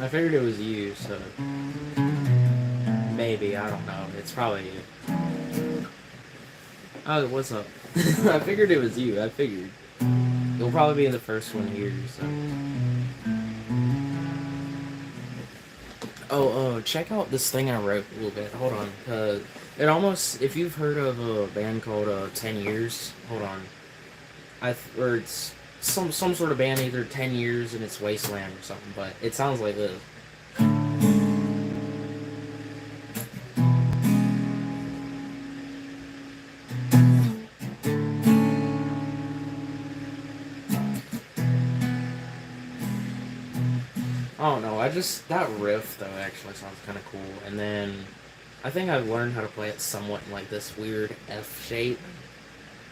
I figured it was you, so maybe, I don't know. It's probably you. Oh, what's up? I figured it was you. I figured. You'll probably be the first one here, so. Oh, check out this thing I wrote a little bit. Hold on. It almost, if you've heard of a band called 10 Years, hold on. Or it's some sort of band, either 10 Years and it's Wasteland or something, but it sounds like this. I don't know, that riff though actually sounds kind of cool, and then I think I've learned how to play it somewhat in like this weird F shape,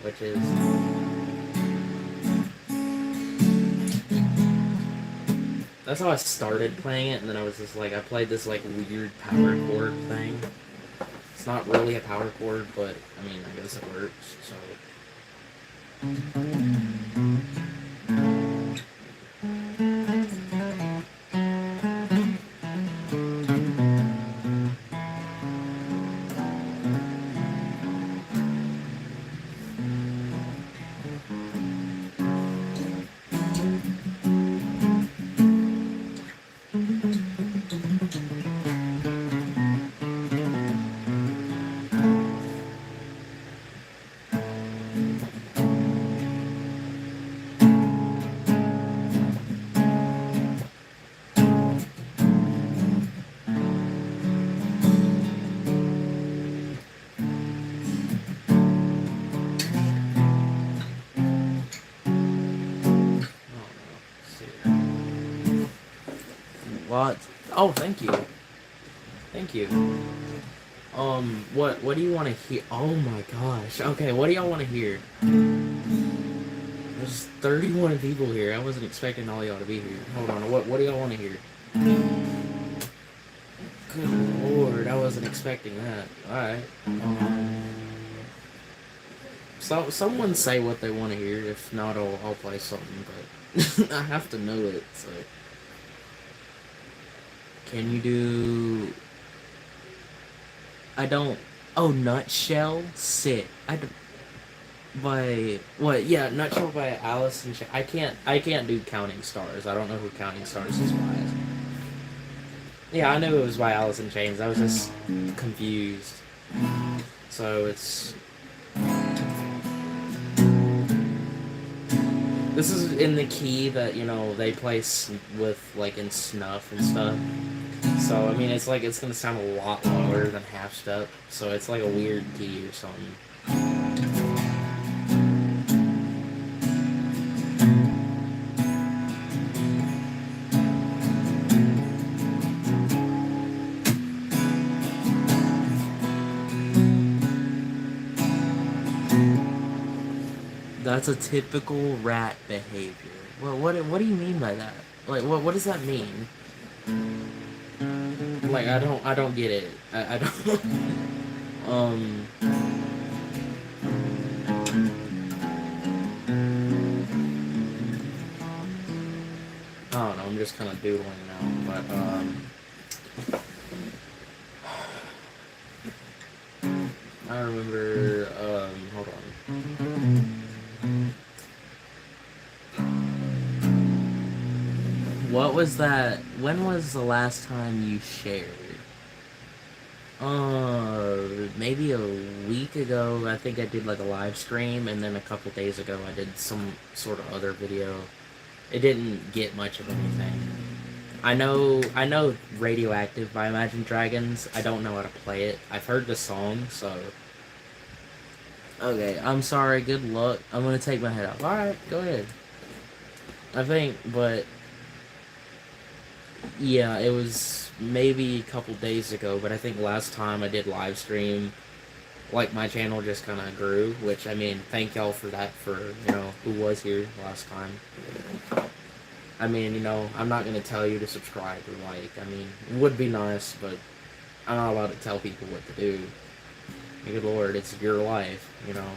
which is... That's how I started playing it, and then I was just like, I played this like weird power chord thing. It's not really a power chord, but I mean, I guess it works, so... What? Oh, thank you. Thank you. What do you want to hear? Oh my gosh. Okay, what do y'all want to hear? There's 31 people here. I wasn't expecting all y'all to be here. Hold on. What do y'all want to hear? Good lord, I wasn't expecting that. Alright. So someone say what they want to hear. If not, I'll play something, but I have to know it, so... Can you do... I don't... Oh, Nutshell? Sick. By... What? Yeah, Nutshell by Alice in Chains. I can't do Counting Stars. I don't know who Counting Stars is by. Yeah, I knew it was by Alice in Chains. I was just confused. So it's... This is in the key that, you know, they play with, like, in Snuff and stuff. So, I mean, it's like, it's gonna sound a lot lower than half step. So it's like a weird key or something. That's a typical rat behavior. Well, what do you mean by that? Like, what does that mean? Like, I don't get it. I don't... I don't know, I'm just kind of doodling now, but, I remember, hold on. What was that? When was the last time you shared? Maybe a week ago, I think I did like a live stream, and then a couple days ago I did some sort of other video. It didn't get much of anything. I know Radioactive by Imagine Dragons. I don't know how to play it. I've heard the song, so... Okay, I'm sorry, good luck. I'm gonna take my head off. Alright, go ahead. I think, but... Yeah, it was maybe a couple days ago, but I think last time I did live stream, like, my channel just kind of grew, which, I mean, thank y'all for that, for, you know, who was here last time. I mean, you know, I'm not going to tell you to subscribe or like, I mean, it would be nice, but I'm not allowed to tell people what to do. Good lord, it's your life, you know.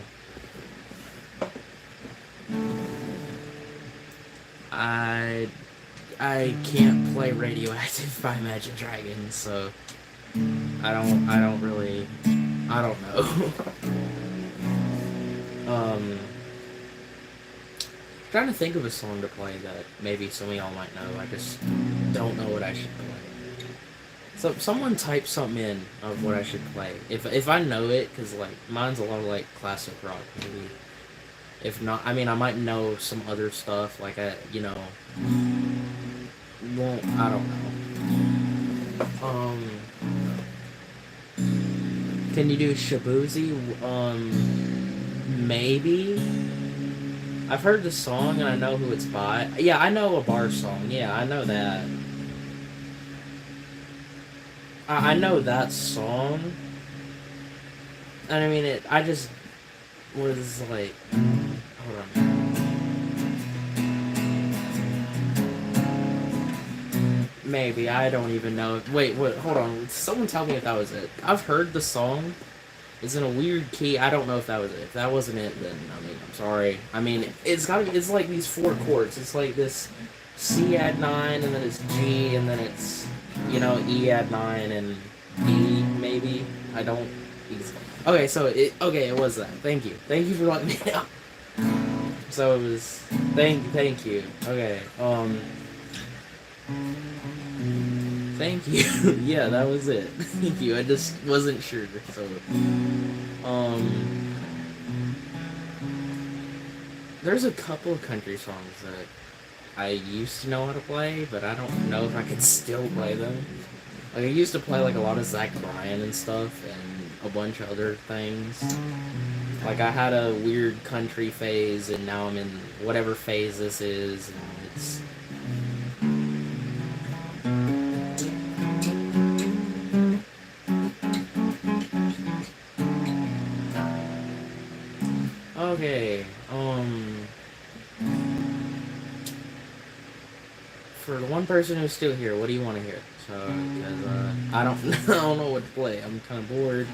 I can't play Radioactive by Imagine Dragons, so I don't really, I don't know. Trying to think of a song to play that maybe some of y'all might know. I just don't know what I should play. So someone type something in of what I should play. If I know it, because like mine's a lot of like classic rock maybe. If not, I mean I might know some other stuff like won't I don't know. Can you do Shabuzi? Maybe. I've heard the song and I know who it's by. Yeah, I know a bar song. Yeah, I know that. I know that song. And I mean, I just was like. Hold on. Maybe. I don't even know. Wait, hold on. Someone tell me if that was it. I've heard the song. It's in a weird key. I don't know if that was it. If that wasn't it, then I mean, I'm sorry. I mean, it's like these four chords. It's like this C add 9, and then it's G, and then it's, E add 9, and E, maybe. I don't. Okay, so it was that. Thank you. Thank you for letting me know. So it was. Thank you. Okay. Thank you. Yeah, that was it. Thank you. I just wasn't sure. So, there's a couple of country songs that I used to know how to play, but I don't know if I could still play them. Like, I used to play, like, a lot of Zach Bryan and stuff, and a bunch of other things. Like, I had a weird country phase, and now I'm in whatever phase this is, and it's... Okay, for the one person who's still here, what do you want to hear? So, because, I don't, I don't know what to play. I'm kind of bored.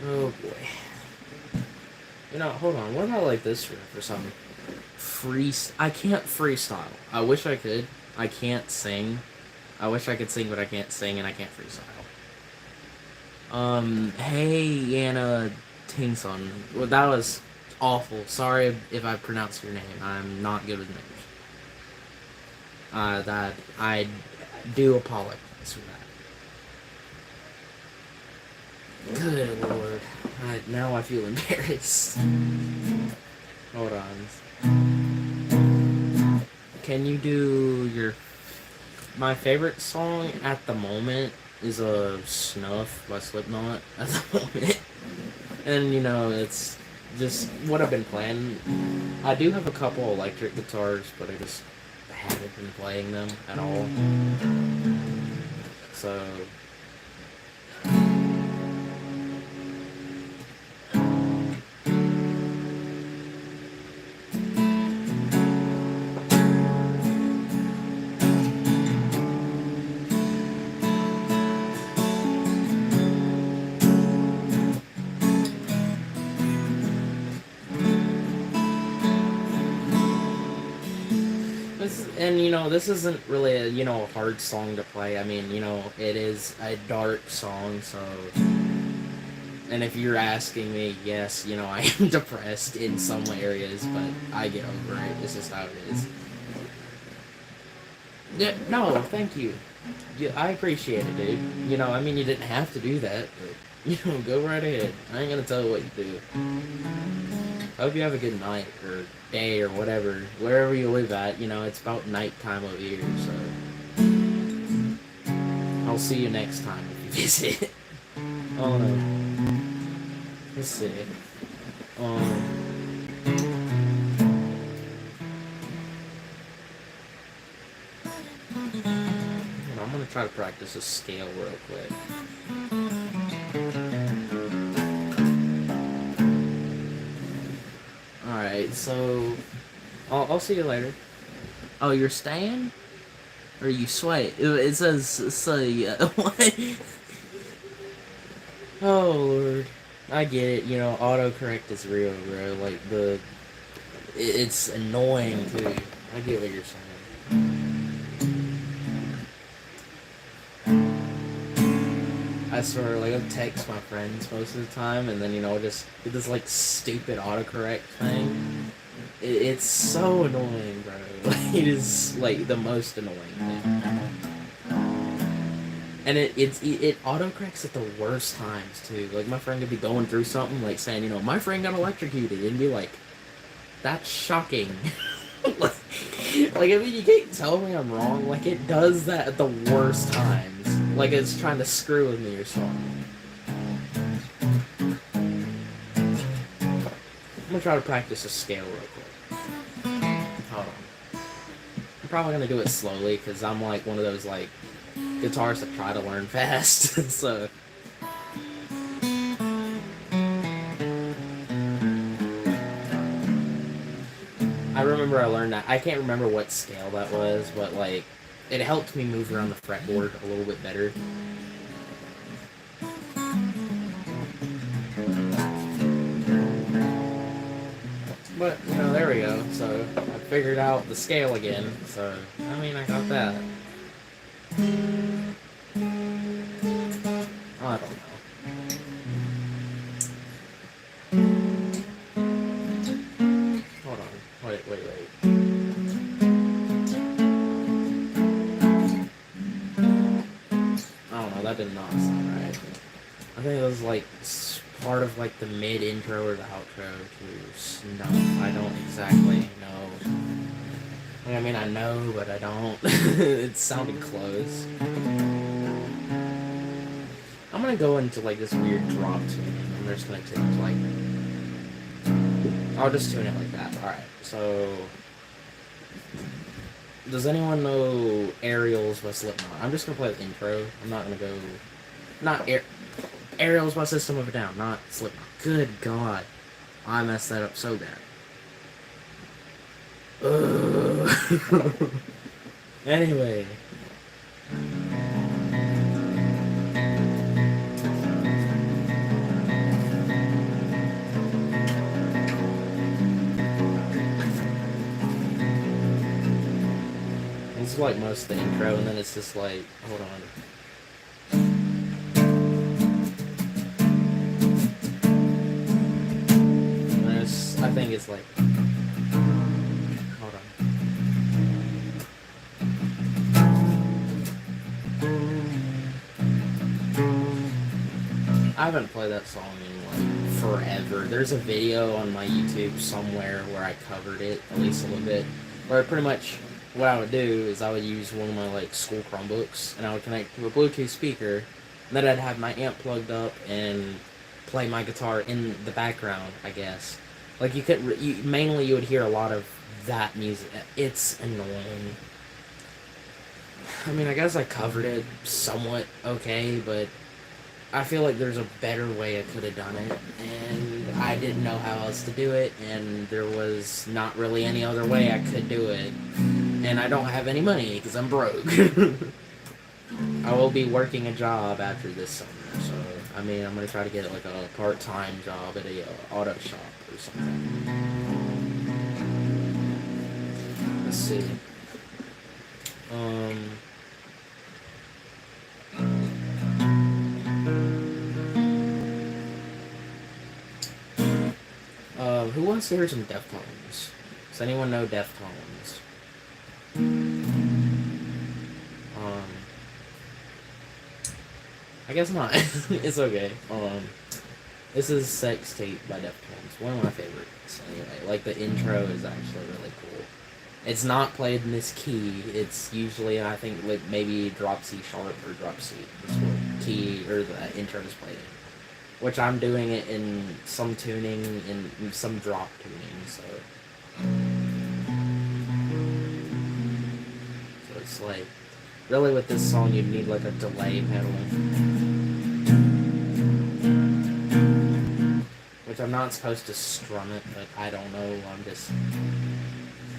Oh boy. Hold on. What about like this for something? I can't freestyle. I wish I could. I can't sing. I wish I could sing, but I can't sing, and I can't freestyle. Hey, Anna Tingson. Well, that was awful. Sorry if I pronounced your name. I'm not good with names. That I do apologize for that. Good lord. Now I feel embarrassed. Hold on. Can you do my favorite song at the moment is Snuff by Slipknot at the moment. And it's just what I've been playing. I do have a couple electric guitars, but I just haven't been playing them at all. So this isn't really a hard song to play. I mean, it is a dark song, so. And if you're asking me, yes, I am depressed in some areas, but I get over it. It's just how it is. Yeah, no, thank you. Yeah, I appreciate it, dude. I mean, you didn't have to do that, but, go right ahead. I ain't gonna tell you what you do. I hope you have a good night, or day, or whatever. Wherever you live at, it's about nighttime over here, so... I'll see you next time if you visit. Oh, no. Let's see. I'm gonna try to practice a scale real quick. Alright, so I'll see you later. Oh, you're staying? Or you sweat? It says, what? Oh, Lord. I get it. You know, autocorrect is real, bro. Like it's annoying too. I get what you're saying. I swear, like, I text my friends most of the time, and then, you know, just do this, like, stupid autocorrect thing. It's so annoying, bro. Like, it is, like, the most annoying thing. And it autocorrects at the worst times, too. Like, my friend could be going through something, like, saying, you know, my friend got electrocuted, and be like, that's shocking. like, I mean, you can't tell me I'm wrong. Like, it does that at the worst times. Like, it's trying to screw with me or something. I'm gonna try to practice a scale real quick. Hold on. I'm probably gonna do it slowly, because I'm, like, one of those, like, guitarists that try to learn fast. So... I remember I learned that. I can't remember what scale that was, but, like, it helped me move around the fretboard a little bit better. But, you know, there we go. So, I figured out the scale again. So, I mean, I got that. Oh, I don't know. Hold on. Wait. I don't know, that did not sound right. I think it was, like, part of, like, the mid-intro or the outro to Snuff. I don't exactly know. I mean, I know, but I don't. It sounded close. I'm gonna go into, like, this weird drop tuning. I'm just gonna take, like... I'll just tune it like that. Alright, so... Does anyone know Aerials by Slipknot? I'm just gonna play the intro. I'm not gonna go... Not Aerials by System of a Down, not Slipknot. Good God. I messed that up so bad. Anyway. This is like most of the intro, and then it's just like, hold on. I think it's like, hold on. I haven't played that song in, like, forever. There's a video on my YouTube somewhere where I covered it, at least a little bit, where pretty much what I would do is I would use one of my, like, school Chromebooks, and I would connect to a Bluetooth speaker, and then I'd have my amp plugged up and play my guitar in the background, I guess. Like, mainly you would hear a lot of that music. It's annoying. I mean, I guess I covered it somewhat okay, but I feel like there's a better way I could have done it, and I didn't know how else to do it, and there was not really any other way I could do it, and I don't have any money because I'm broke. I will be working a job after this summer, so, I mean, I'm going to try to get, like, a part-time job at a auto shop or something. Let's see. Who wants to hear some Deftones? Does anyone know Deftones? I guess not. It's okay. This is Sex Tape by Deftones. One of my favorites, anyway. Like, the intro is actually really cool. It's not played in this key. It's usually, I think, like, maybe drop C sharp or drop C. That's what key, or the intro is played in. Which I'm doing it in some tuning, in some drop tuning, so... So it's like... Really, with this song, you'd need, like, a delay pedal. Which I'm not supposed to strum it, but I don't know, I'm just...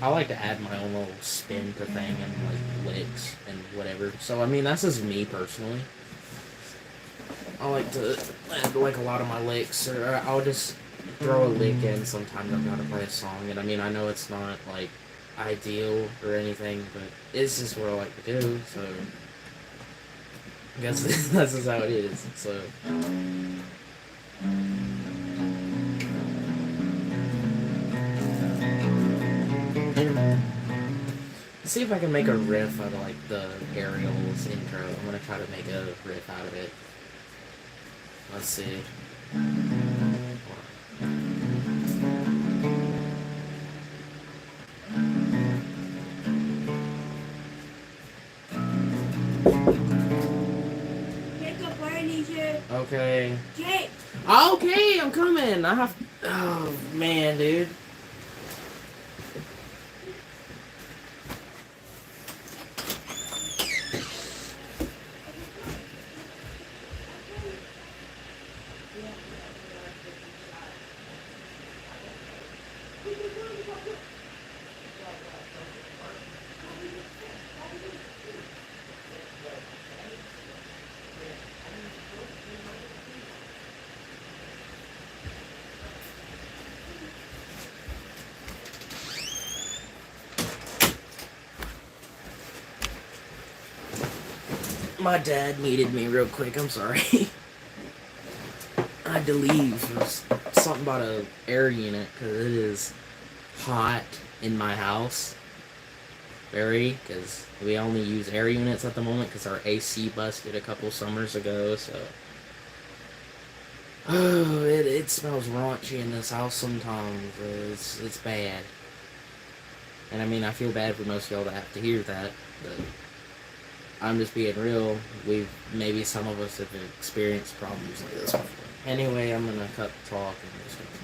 I like to add my own little spin to thing and, like, licks and whatever. So, I mean, that's just me, personally. I like to add like a lot of my licks, or I'll just throw a lick in sometimes I've got to play a song. And I mean, I know it's not like ideal or anything, but it's just what I like to do, so I guess that's just how it is. So see if I can make a riff out of like the Ariel's intro. I'm gonna try to make a riff out of it. Let's see. Jacob, where I need you. Okay. Jake. Okay, I'm coming. I have. Oh man, dude. My dad needed me real quick. I'm sorry. I had to leave. It was something about a air unit because it is hot in my house. Very, because we only use air units at the moment because our AC busted a couple summers ago. So, oh, it smells raunchy in this house sometimes. It's bad. And I mean, I feel bad for most of y'all that have to hear that, but I'm just being real. Maybe some of us have experienced problems like this before. Anyway, I'm gonna cut the talk and just gonna talk.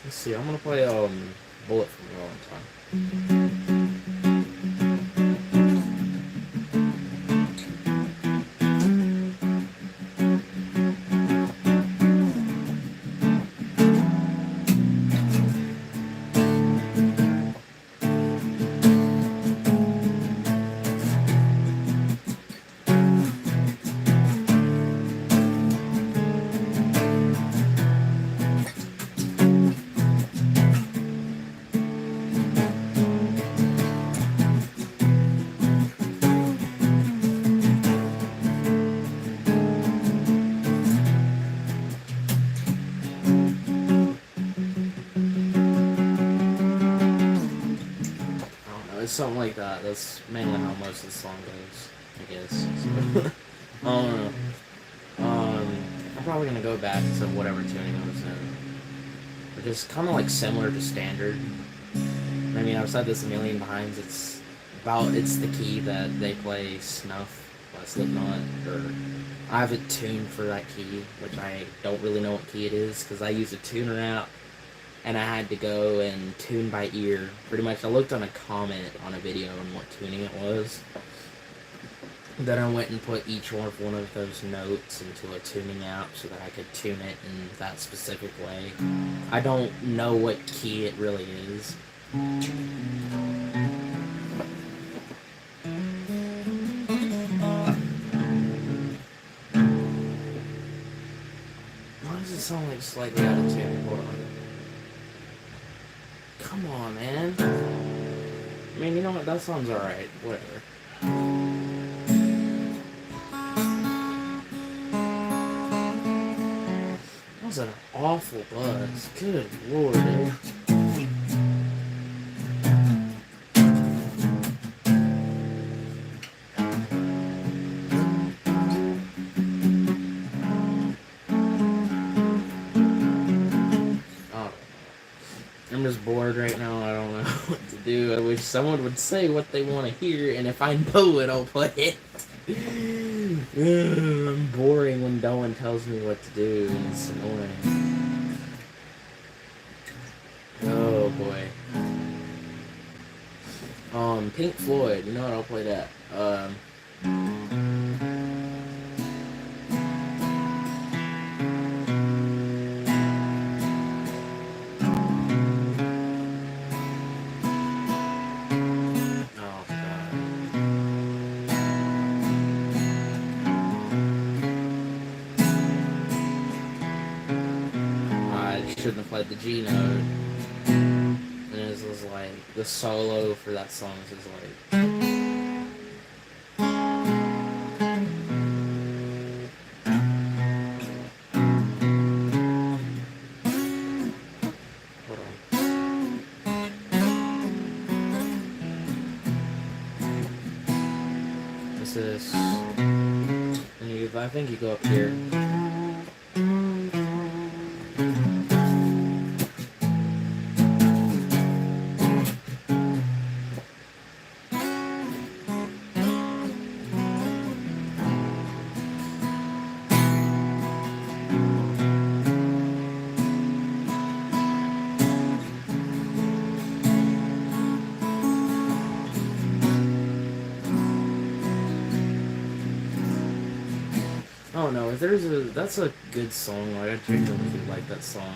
Let's see, I'm gonna play Bullet from Valentine. Something like that. That's mainly how most of the song goes, I guess. So, I don't know. I'm probably gonna go back to whatever tuning I was in. Which is kind of like similar to standard. I mean, I've said this a million times. It's the key that they play Snuff by Slipknot, or I have it tuned for that key, which I don't really know what key it is because I use a tuner app. And I had to go and tune by ear. Pretty much, I looked on a comment on a video on what tuning it was. Then I went and put each one of those notes into a tuning app so that I could tune it in that specific way. I don't know what key it really is. Why does it sound like slightly out of tune? Hold on. Come on, man. I mean, you know what? That sounds alright. Whatever. That was an awful buzz. Good lord, dude. I'm just bored right now. I don't know what to do. I wish someone would say what they want to hear, and if I know it, I'll play it. I'm boring when no one tells me what to do, and it's annoying. Oh boy. Pink Floyd. You know what? I'll play that. Oh god. I shouldn't have played the G note. And it was like the solo for that song is like. Hold on. This is. I think you go up here. Oh no, if that's a good song. Like I genuinely do like that song.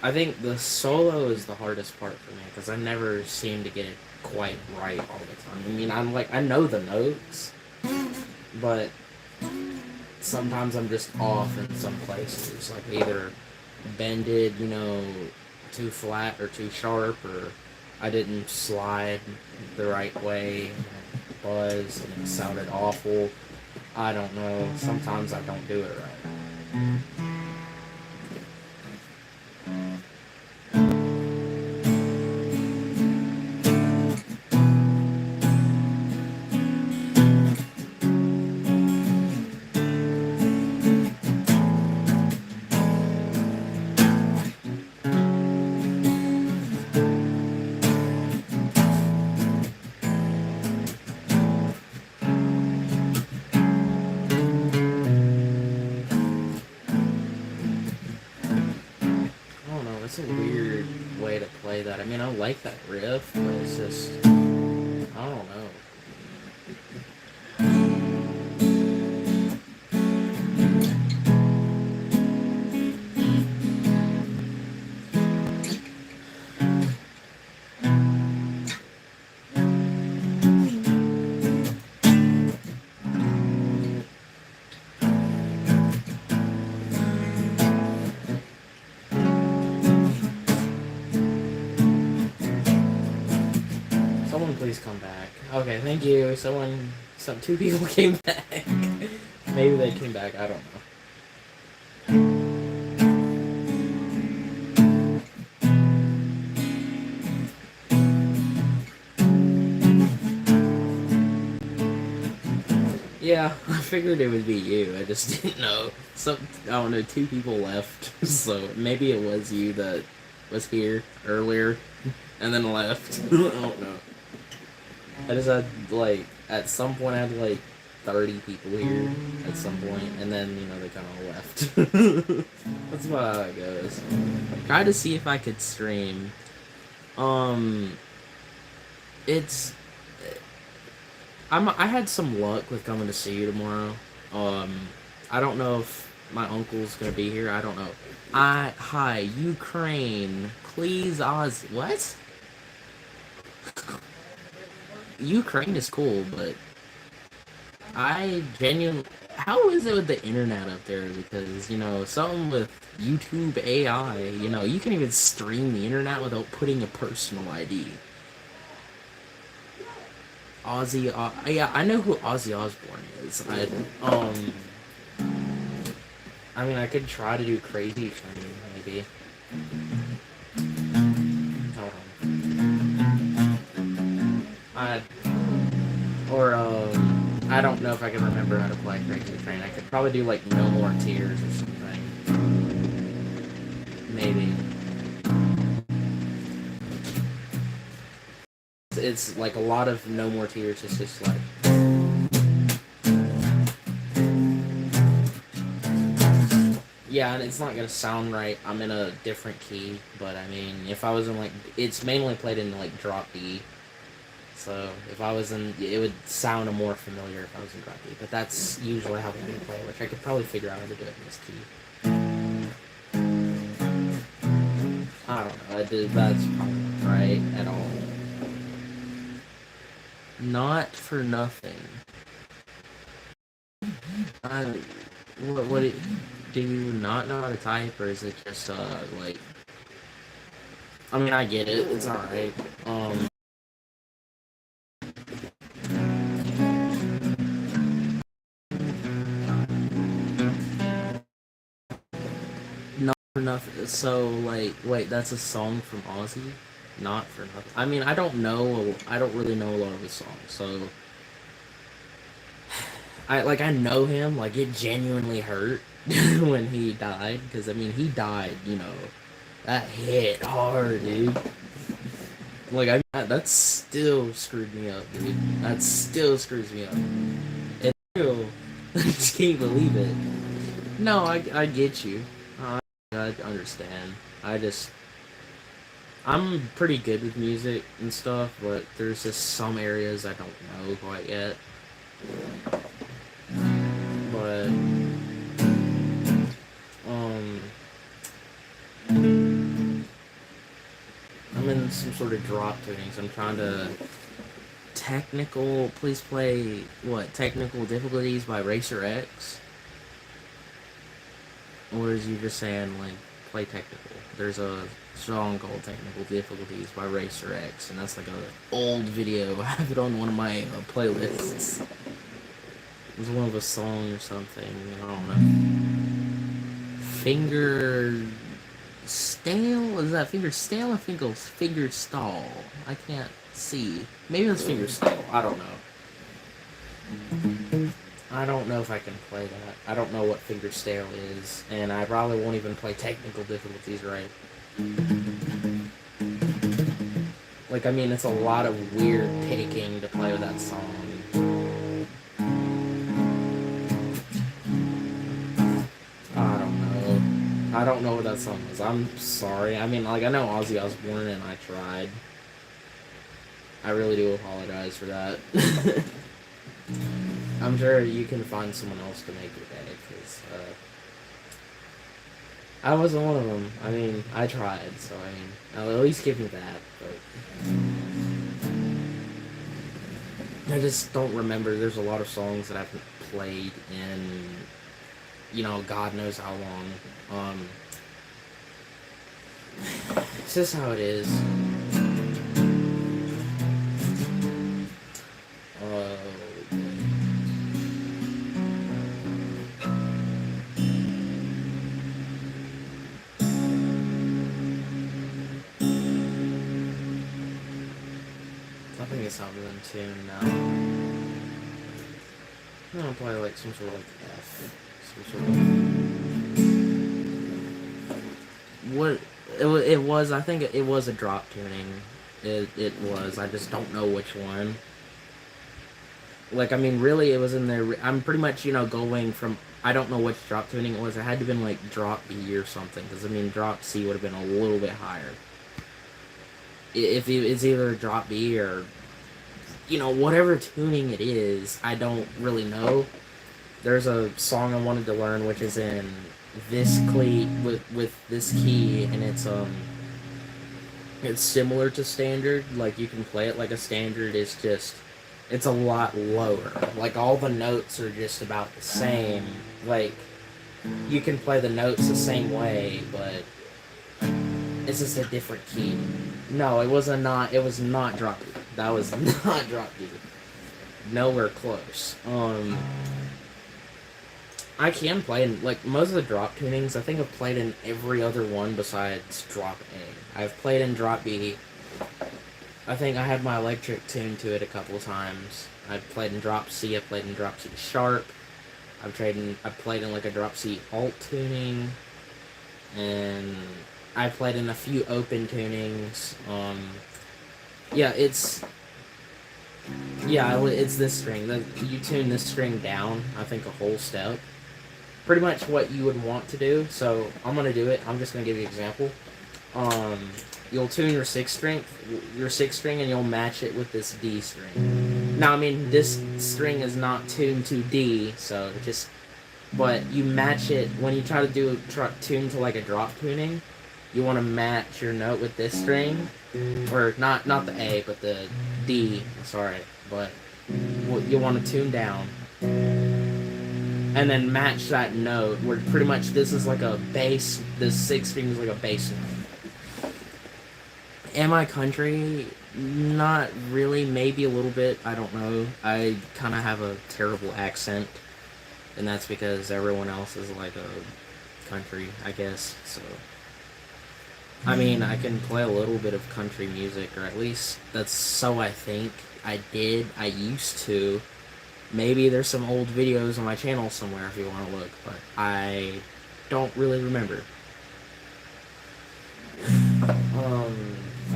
I think the solo is the hardest part for me because I never seem to get it quite right all the time. I mean, I know the notes, but sometimes I'm just off in some places, like either bended, too flat or too sharp, or I didn't slide the right way, buzz, and it sounded awful. I don't know. Sometimes I don't do it right. It's a weird way to play that. I mean, I like that riff, but it's just, I don't know. Someone please come back. Okay, thank you. Two people came back. Maybe they came back. I don't know. Yeah, I figured it would be you. I just didn't know. I don't know. Two people left, so maybe it was you that was here earlier and then left. I don't know. I just had at some point I had 30 people here at some point, and then they kind of left. That's about how it goes. Tried to see if I could stream. It's I had some luck with coming to see you tomorrow. I don't know if my uncle's gonna be here. I don't know. Hi, Ukraine. Please, Oz. What? Ukraine is cool, but I genuinely. How is it with the internet up there? Because something with YouTube AI. You can even stream the internet without putting a personal ID. Yeah, I know who Ozzy Osbourne is. I mean, I could try to do crazy train, maybe. Hold on. I don't know if I can remember how to play crazy train. I could probably do No More Tears or something. Maybe. It's a lot of No More Tears. It's just yeah, and it's not gonna sound right. I'm in a different key, but I mean, if I was in like, it's mainly played in like drop D. So if I was in, it would sound more familiar if I was in drop D. But that's usually how people play, which I could probably figure out how to do it in this key. I don't know. That's probably not right at all. Not for nothing. I, do you not know how to type, or is it just like? I mean, I get it. It's all right. Not for nothing. So like, wait, that's a song from Ozzy. Not for nothing. I mean, I don't know. I don't really know a lot of his songs, so I know him. Like it genuinely hurt when he died, because I mean he died. You know, that hit hard, dude. Like that still screwed me up, dude. That still screws me up. And still, I just can't believe it. No, I get you. I understand. I'm pretty good with music and stuff, but there's just some areas I don't know quite yet. But um, I'm in some sort of drop tunings. I'm trying to Please play what? Technical difficulties by Racer X, or is you just saying like play technical? There's a song called Technical Difficulties by Racer X, and that's like a old video. I have it on one of my playlists. It was one of a song or something. I don't know. Finger stale? Is that finger stale or finger stall? I can't see. Maybe it's finger stale. I don't know. I don't know if I can play that. I don't know what finger stale is, and I probably won't even play technical difficulties right. Like, I mean, it's a lot of weird picking to play with that song. I don't know what that song is. I'm sorry. I mean, like, I know Ozzy Osbourne, and I tried. I really do apologize for that. I'm sure you can find someone else to make your day, because I wasn't one of them. I mean, I tried, so I mean, I'll at least give me that, but I just don't remember. There's a lot of songs that I haven't played in, God knows how long. It's just how it is. I think it's not really in tune now. I'm gonna play like some sort of like F. Some sort of... What it was, I think it was a drop tuning. It was. I just don't know which one. Like, I mean, really, it was in there. I'm pretty much, going from, I don't know which drop tuning it was. It had to have been like drop B or something, because I mean, drop C would have been a little bit higher. If it's either drop B or, whatever tuning it is, I don't really know. There's a song I wanted to learn, which is in this key with this key, and it's similar to standard. Like, you can play it like a standard. It's a lot lower. Like, all the notes are just about the same. Like, you can play the notes the same way, but it's just a different key. No, it was not drop D. That was not drop D. Nowhere close. I can play in, like, most of the drop tunings. I think I've played in every other one besides drop A. I've played in drop B. I think I had my electric tuned to it a couple times. I've played in drop C. I've played in drop C sharp. I've played in like a drop C alt tuning, and I played in a few open tunings. It's this string. You tune this string down, I think, a whole step, pretty much what you would want to do. So I'm gonna do it. I'm just gonna give you an example. You'll tune your sixth string, and you'll match it with this D string. Now, I mean, this string is not tuned to D, so just, but you match it when you try to tune to like a drop tuning. You want to match your note with this string, or not the A, but the D. Sorry, but you want to tune down, and then match that note. Where pretty much this is like a bass. This sixth string is like a bass note. Am I country? Not really. Maybe a little bit. I don't know. I kind of have a terrible accent, and that's because everyone else is like a country, I guess. So, I mean, I can play a little bit of country music, or at least that's so I think. I used to. Maybe there's some old videos on my channel somewhere if you want to look, but I don't really remember.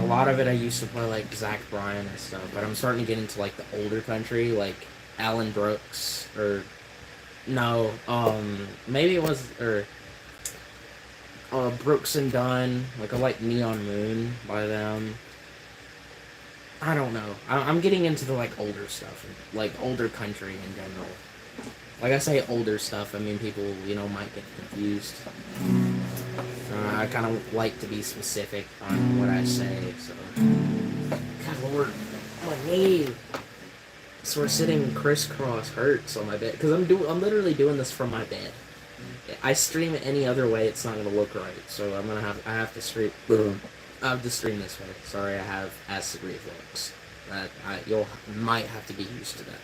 A lot of it I used to play like Zach Bryan and stuff, but I'm starting to get into like the older country, like Alan Brooks, or no, maybe it was, or Brooks and Dunn, like I like Neon Moon by them. I don't know. I'm getting into the like older stuff, like older country in general. Like I say older stuff, I mean people, might get confused. I kind of like to be specific on what I say, so. God Lord, my knee. So we're sitting crisscross hurts on my bed because I'm literally doing this from my bed. I stream it any other way, it's not gonna look right. So I have to stream. I have to stream this way. Sorry, I have acid reflux. You'll might have to get used to that.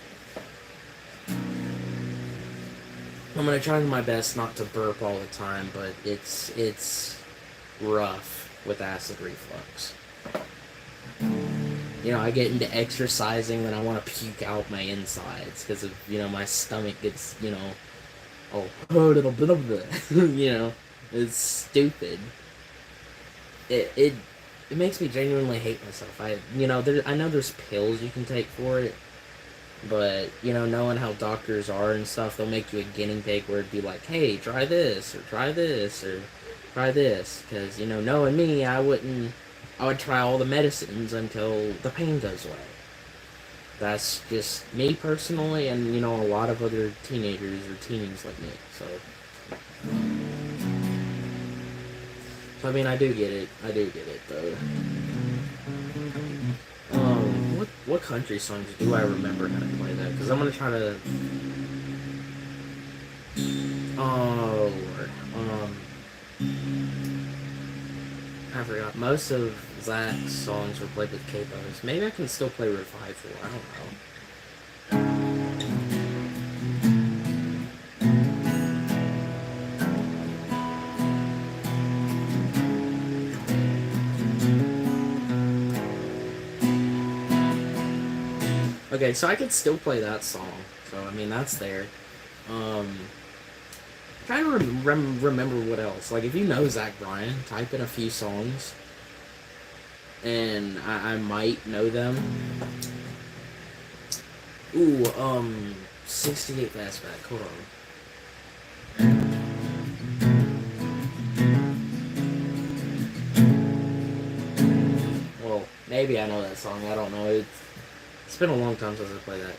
I'm gonna try my best not to burp all the time, but it's rough with acid reflux. I get into exercising, then I want to puke out my insides because of my stomach gets oh little bit of it. It's stupid. It makes me genuinely hate myself. I know there's pills you can take for it. But, knowing how doctors are and stuff, they'll make you a guinea pig where it'd be like, hey, try this, or try this, or try this. Because, knowing me, I would try all the medicines until the pain goes away. That's just me personally, and, a lot of other teenagers or teens like me. So, I mean, I do get it, though. What country songs do I remember how to play that? Because I'm gonna try to. Oh Lord. I forgot. Most of Zach's songs were played with capos. Maybe I can still play Revival. I don't know. Okay, so I could still play that song. So, I mean, that's there. Trying to remember what else. Like, if you know Zach Bryan, type in a few songs. And I might know them. Ooh, 68 Fastback. Hold on. Well, maybe I know that song. I don't know. It's been a long time since I played that.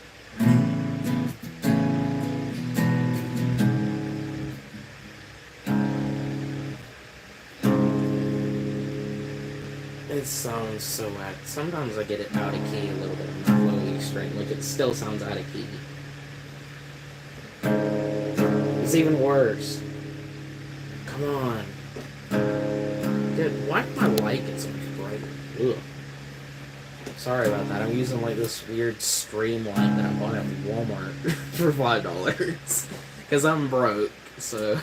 It sounds so bad. Sometimes I get it out of key a little bit on the low E string. Like, it still sounds out of key. It's even worse. Come on. Dude, why did my light get so much brighter? Ugh. Sorry about that. I'm using like this weird stream light that I bought at Walmart for $5 because I'm broke. So,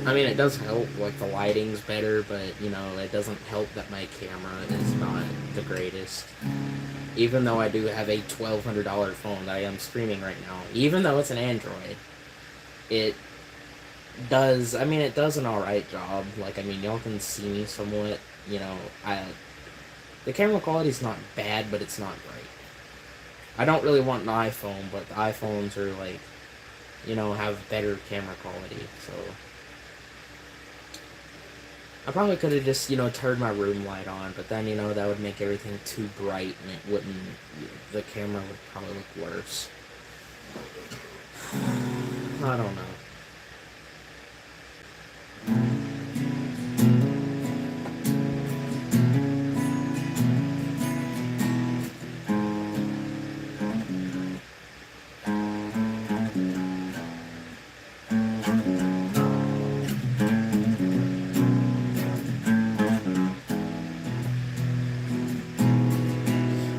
I mean, it does help. Like the lighting's better, but it doesn't help that my camera is not the greatest. Even though I do have a $1,200 phone that I am streaming right now, even though it's an Android, it does. I mean, it does an alright job. Like, I mean, y'all can see me somewhat. The camera quality is not bad, but it's not great. I don't really want an iPhone, but the iPhones are like, have better camera quality. So I probably could have just, turned my room light on, but then, that would make everything too bright and it wouldn't, the camera would probably look worse. I don't know.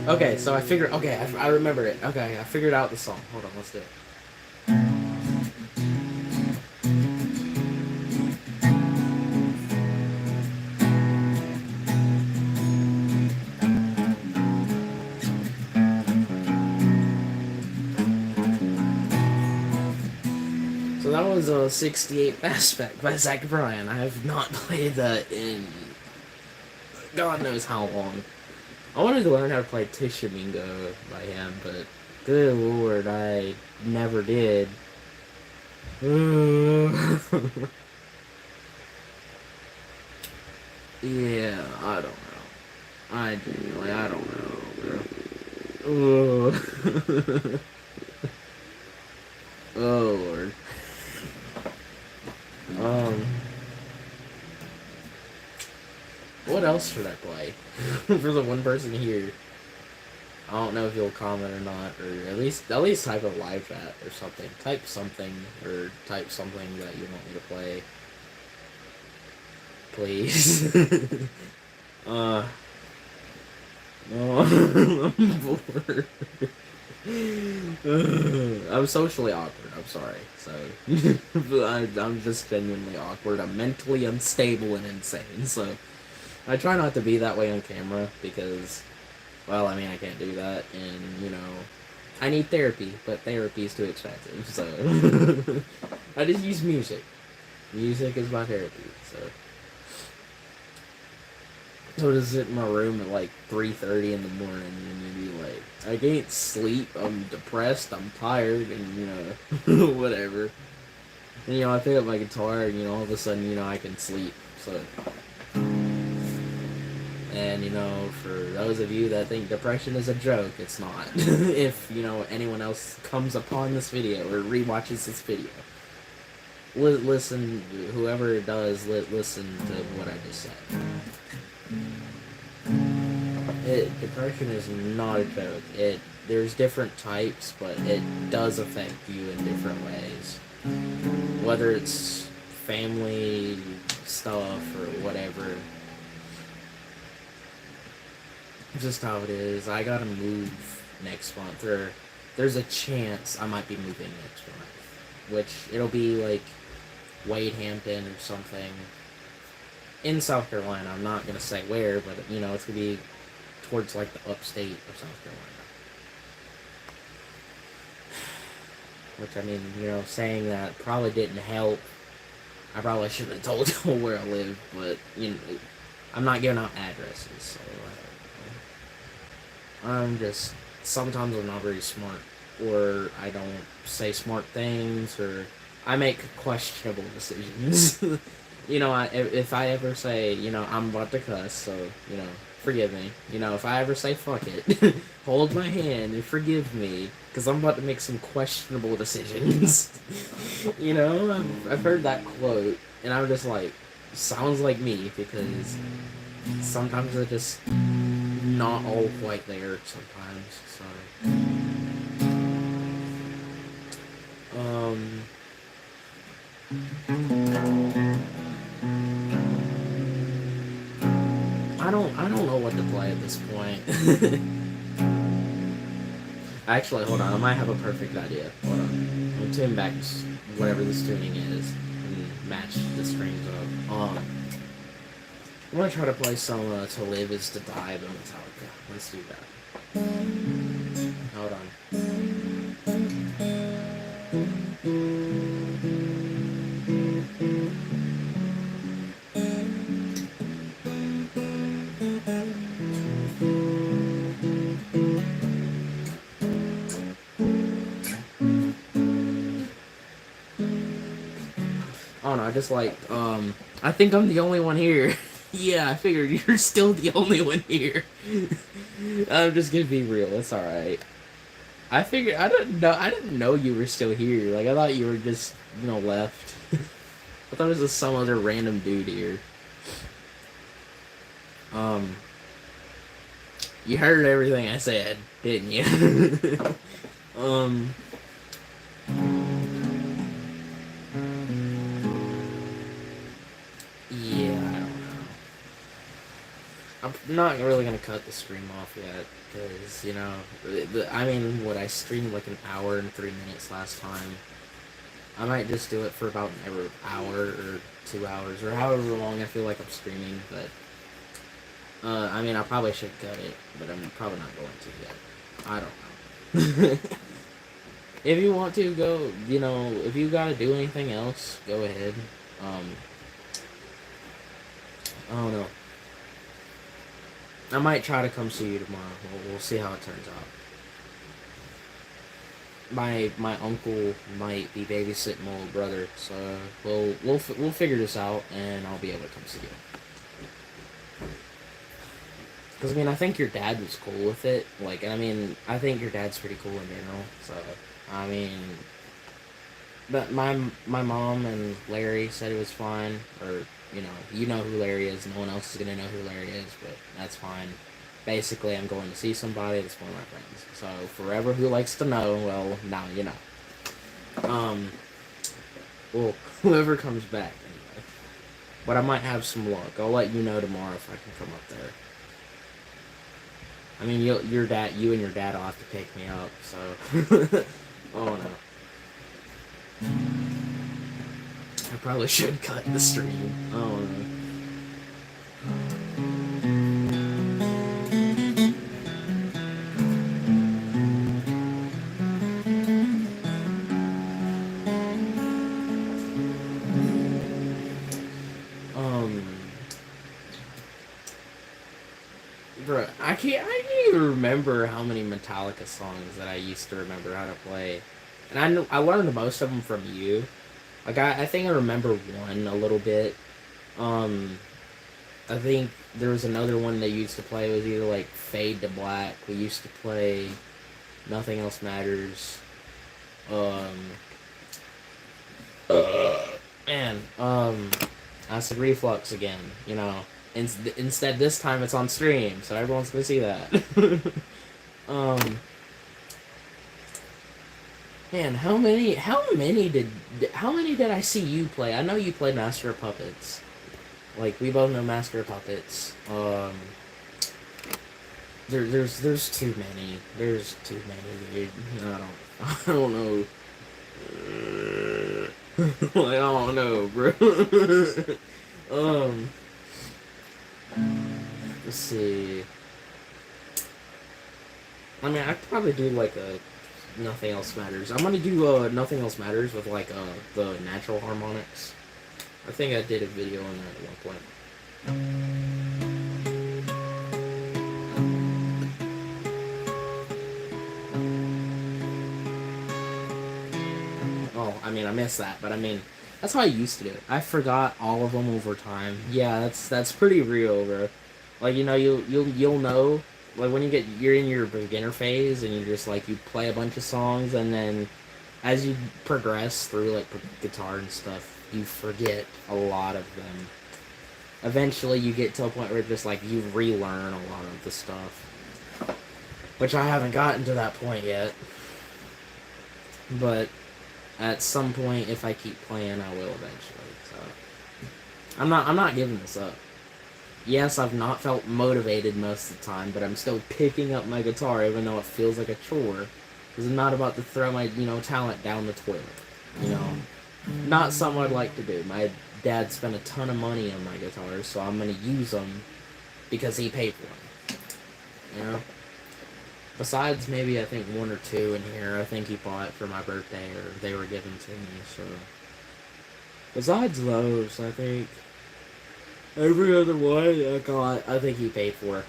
Okay, so I figured. Okay, I remember it. Okay, I figured out the song. Hold on, let's do it. So that was a 68 Fastback by Zach Bryan. I have not played that in God knows how long. I wanted to learn how to play Tishamingo by him, but good lord, I never did. Yeah, I don't know. I genuinely, I don't know, bro. Oh lord. Um, what else should I play? For the one person here. I don't know if you'll comment or not, or at least type a live chat or something. Type something that you want me to play. Please. No, I'm bored. I'm socially awkward. I'm sorry. So I'm just genuinely awkward. I'm mentally unstable and insane. So I try not to be that way on camera because, well, I mean, I can't do that, and I need therapy, but therapy is too expensive. So I just use music. Music is my therapy. So to sit in my room at like 3:30 in the morning and be like, I can't sleep, I'm depressed, I'm tired, and whatever. And I pick up my guitar and all of a sudden, I can sleep. So and for those of you that think depression is a joke, it's not. If anyone else comes upon this video or rewatches this video, listen, whoever does, listen to what I just said. Depression is not a joke. There's different types, but it does affect you in different ways. Whether it's family stuff or whatever. Just how it is. I gotta move next month, or there's a chance I might be moving next month. Which, it'll be like Wade Hampton or something. In South Carolina. I'm not gonna say where, but it's gonna be towards like the upstate of South Carolina. Which, I mean, saying that probably didn't help. I probably shouldn't have told you where I live, but I'm not giving out addresses, so I'm just, sometimes I'm not very smart, or I don't say smart things, or I make questionable decisions. If I ever say, I'm about to cuss, so, forgive me. If I ever say fuck it, hold my hand and forgive me, because I'm about to make some questionable decisions. I've heard that quote, and I'm just like, sounds like me, because sometimes I just not all quite there sometimes, so. I don't know what to play at this point. Actually, hold on, I might have a perfect idea. Hold on. I'll tune back whatever this tuning is and match the strings up. I'm gonna try to play some To Live Is To Die by Metallica. Let's do that. Hold on. know. I just like, I think I'm the only one here. Yeah, I figured you're still the only one here. I'm just gonna be real. It's all right. I figured I didn't know you were still here. Like I thought you were just left. I thought it was just some other random dude here. You heard everything I said, didn't you? Yeah, I don't know. I'm not really gonna cut the stream off yet, because I mean, what I streamed like an hour and 3 minutes last time. I might just do it for about an hour or 2 hours or however long I feel like I'm streaming. But I mean, I probably should cut it, but I'm probably not going to yet. I don't know. If you want to go, if you gotta do anything else, go ahead. I don't know. I might try to come see you tomorrow. We'll see how it turns out. My uncle might be babysitting my little brother, so we'll figure this out, and I'll be able to come see you. Because I mean, I think your dad was cool with it. Like, I mean, I think your dad's pretty cool in general. So I mean, but my mom and Larry said it was fine, or you know who Larry is. No one else is gonna know who Larry is, but that's fine. Basically, I'm going to see somebody that's one of my friends. So, forever who likes to know, well, now you know. Well, whoever comes back, anyway. But I might have some luck. I'll let you know tomorrow if I can come up there. I mean, you and your dad will have to pick me up, so. Oh, no. I probably should cut the stream. Oh, no. Bro, I can't even remember how many Metallica songs that I used to remember how to play. And I learned most of them from you. Like, I think I remember one a little bit. I think there was another one they used to play. It was either, like, Fade to Black. We used to play Nothing Else Matters. Acid Reflux again, Instead, this time it's on stream, so everyone's gonna see that. Man, how many did I see you play? I know you played Master of Puppets. Like, we both know Master of Puppets. There's too many. There's too many, dude. I don't know. Like, I don't know, bro. Let's see. I mean, I'd probably do like a Nothing Else Matters. I'm gonna do Nothing Else Matters with like the natural harmonics. I think I did a video on that at one point. Oh, I mean, I missed that, but I mean, that's how I used to do it. I forgot all of them over time. Yeah, that's pretty real, bro. Like, you'll know, like, when you're in your beginner phase and you're just like, you play a bunch of songs, and then as you progress through like guitar and stuff, you forget a lot of them. Eventually you get to a point where just like you relearn a lot of the stuff, which I haven't gotten to that point yet, but at some point, if I keep playing, I will eventually. So I'm not giving this up. Yes, I've not felt motivated most of the time, but I'm still picking up my guitar even though it feels like a chore. Because I'm not about to throw my, talent down the toilet. Not something I'd like to do. My dad spent a ton of money on my guitars, so I'm going to use them because he paid for them. Besides maybe, I think, one or two in here, I think he bought for my birthday, or they were given to me, so. Besides those, I think every other one I think he paid for.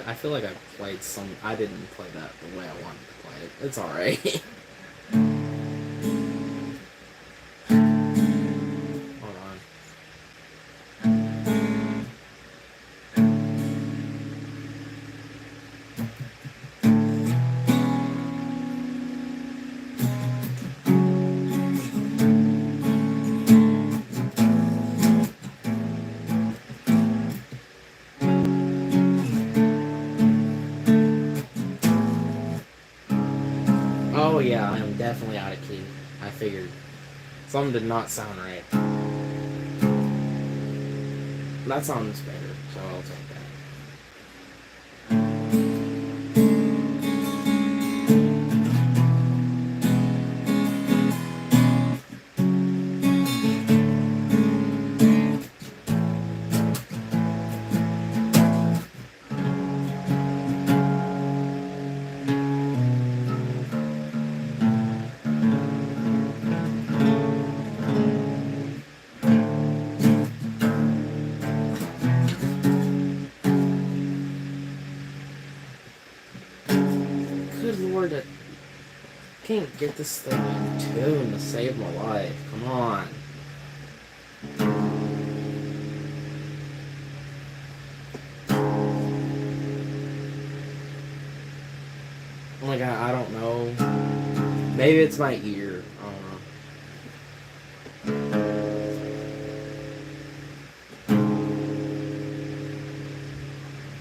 I feel like I played some. I didn't play that the way I wanted to play it. It's alright. Hold on. Oh yeah, I am definitely out of key. I figured. Something did not sound right. That sounds better, so I'll take that. Good lord, I can't get this thing in tune to save my life. Come on. Like, I don't know. Maybe it's my ear. I don't know.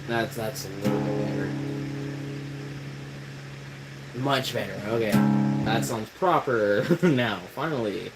That's a little bit better. Much better. Okay. That sounds proper now, finally.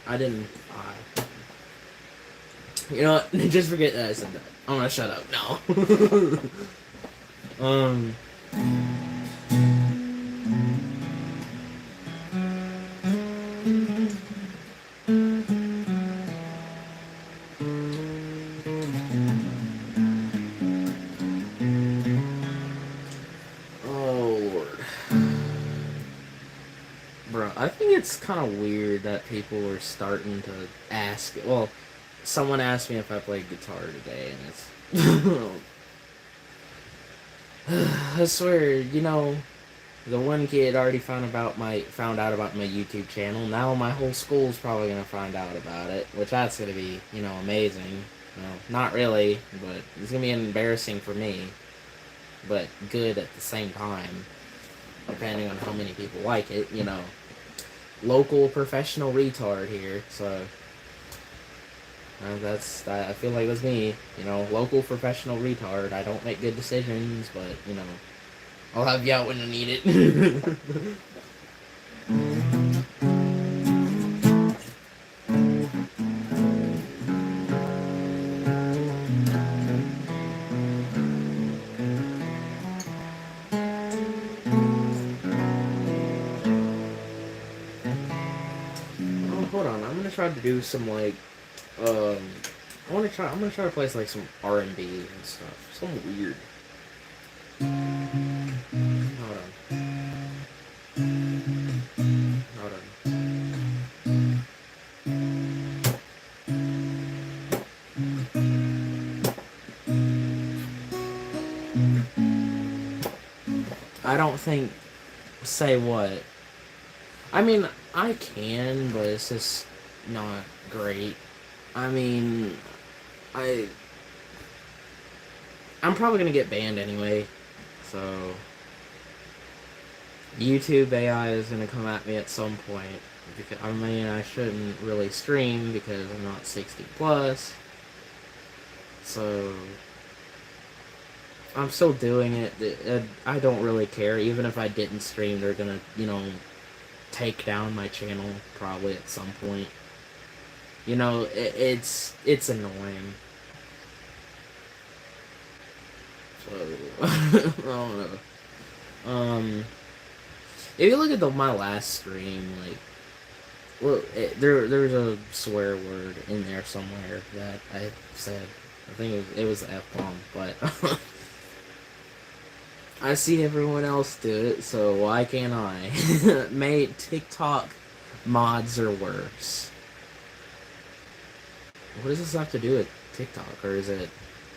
I didn't. You know what? Just forget that I said that. I'm gonna shut up. No. Oh Lord. Bro, I think it's kind of weird that people are starting to ask. Well, someone asked me if I played guitar today, and it's. I swear, you know, the one kid already found out about my YouTube channel. Now my whole school's probably gonna find out about it, which that's gonna be, you know, amazing. You know, not really, but it's gonna be embarrassing for me, but good at the same time, depending on how many people like it. You know, local professional retard here, so. I feel like that's me, you know, local professional retard. I don't make good decisions, but, you know, I'll have you out when I need it. Oh, hold on, I'm gonna try to do some, like, I'm gonna try to play like some R&B and stuff. Something weird. Hold on. I don't think. Say what? I mean, I can, but it's just not great. I mean, I'm probably gonna get banned anyway, so YouTube AI is gonna come at me at some point. Because I mean, I shouldn't really stream because I'm not 60 plus. So I'm still doing it. I don't really care. Even if I didn't stream, they're gonna, take down my channel probably at some point. It's annoying. So I don't know. If you look at my last stream, like, well, there's a swear word in there somewhere that I said. I think it was the F bomb, but I see everyone else do it, so why can't I? Mate, TikTok mods are worse. What does this have to do with TikTok, or is it,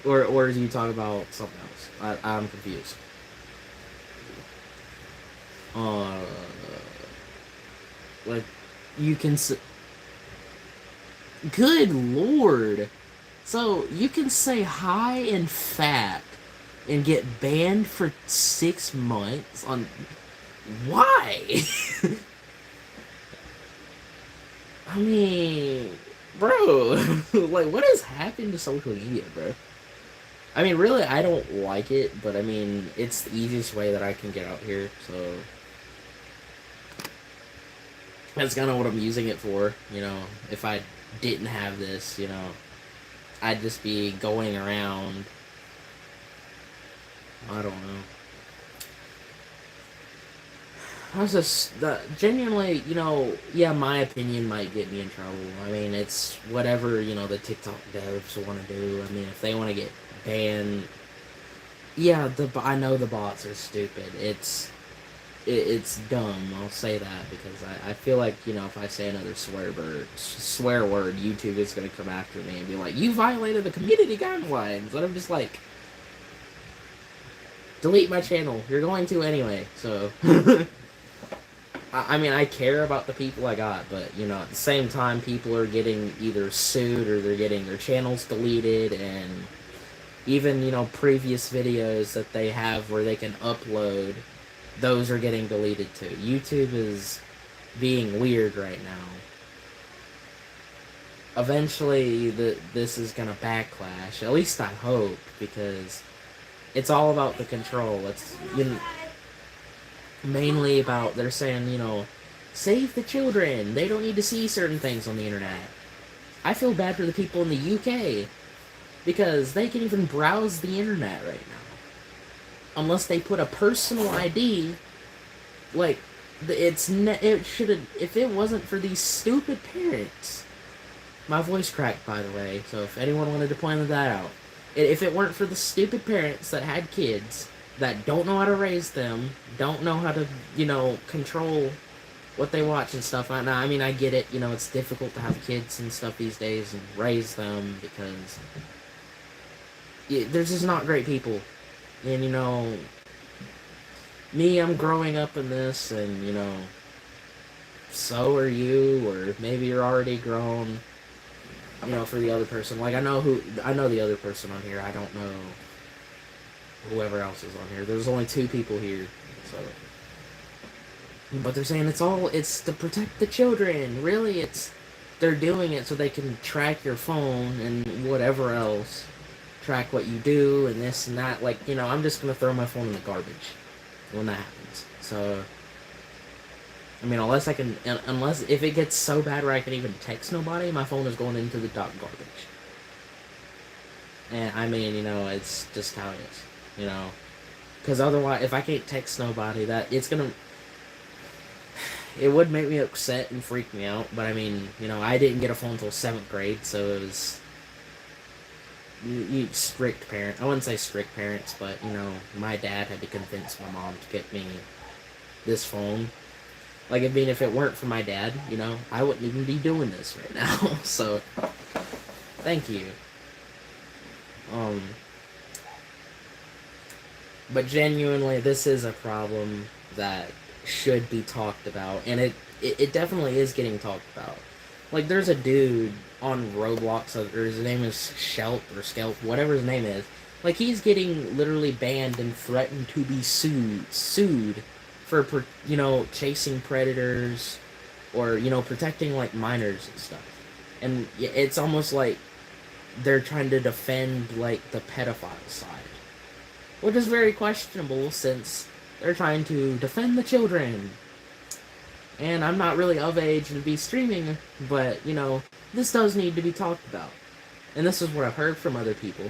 or do you talk about something else? I'm confused. Uh, like, you can. Good lord! So you can say hi and fat and get banned for 6 months on. Why? I mean, bro, like, what has happened to social media, bro? I mean, really, I don't like it, but I mean, it's the easiest way that I can get out here, so that's kind of what I'm using it for. If I didn't have this, I'd just be going around. I don't know. I was just genuinely, yeah, my opinion might get me in trouble. I mean, it's whatever, the TikTok devs want to do. I mean, if they want to get banned, yeah, I know the bots are stupid. It's dumb. I'll say that because I feel like, if I say another swear word, YouTube is going to come after me and be like, you violated the community guidelines. And I'm just like, delete my channel. You're going to anyway, so. I mean, I care about the people I got, but, at the same time, people are getting either sued or they're getting their channels deleted, and even, previous videos that they have where they can upload, those are getting deleted too. YouTube is being weird right now. Eventually, this is gonna backlash. At least I hope, because it's all about the control. It's, mainly about, they're saying, save the children. They don't need to see certain things on the internet. I feel bad for the people in the UK, because they can even browse the internet right now. Unless they put a personal ID, like, it should have, if it wasn't for these stupid parents. My voice cracked, by the way, so if anyone wanted to point that out. If it weren't for the stupid parents that had kids that don't know how to raise them, don't know how to, control what they watch and stuff. Now, I mean, I get it, it's difficult to have kids and stuff these days and raise them because there's just not great people. And, me, I'm growing up in this, and, so are you, or maybe you're already grown, for the other person. Like, I know the other person on here. I don't know whoever else is on here. There's only 2 people here, so. But they're saying it's to protect the children. Really, they're doing it so they can track your phone and whatever else. Track what you do and this and that. Like, I'm just gonna throw my phone in the garbage when that happens. So, I mean, unless if it gets so bad where I can even text nobody, my phone is going into the garbage. And I mean, it's just how it is. Because otherwise, if I can't text nobody, it would make me upset and freak me out. But I mean, I didn't get a phone until 7th grade, so it was strict parent. I wouldn't say strict parents, but my dad had to convince my mom to get me this phone. Like, I mean, if it weren't for my dad, I wouldn't even be doing this right now. So, thank you. But genuinely, this is a problem that should be talked about, and it definitely is getting talked about. Like, there's a dude on Roblox, or his name is Skelp, whatever his name is. Like, he's getting literally banned and threatened to be sued for, chasing predators, or, protecting, like, minors and stuff. And it's almost like they're trying to defend, like, the pedophile side. which is very questionable since they're trying to defend the children. And I'm not really of age to be streaming, but, this does need to be talked about. And this is what I've heard from other people.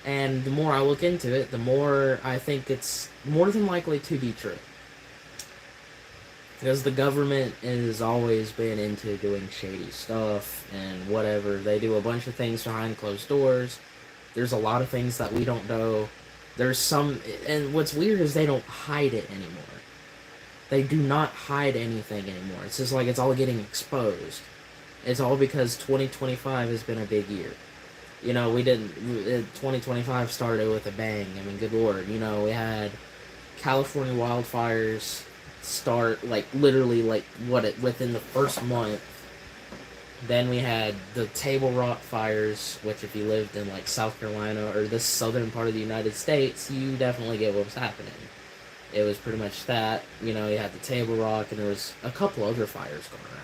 And the more I look into it, the more I think it's more than likely to be true. Because the government has always been into doing shady stuff and whatever. They do a bunch of things behind closed doors. There's a lot of things that we don't know. There's some, and what's weird is they don't hide it anymore. They do not hide anything anymore. It's just like it's all getting exposed. It's all because 2025 has been a big year. We didn't, 2025 started with a bang. I mean, good lord. We had California wildfires start, literally, within the first month. Then we had the Table Rock fires, which if you lived in, South Carolina or the southern part of the United States, you definitely get what was happening. It was pretty much that. You had the Table Rock, and there was a couple other fires going around.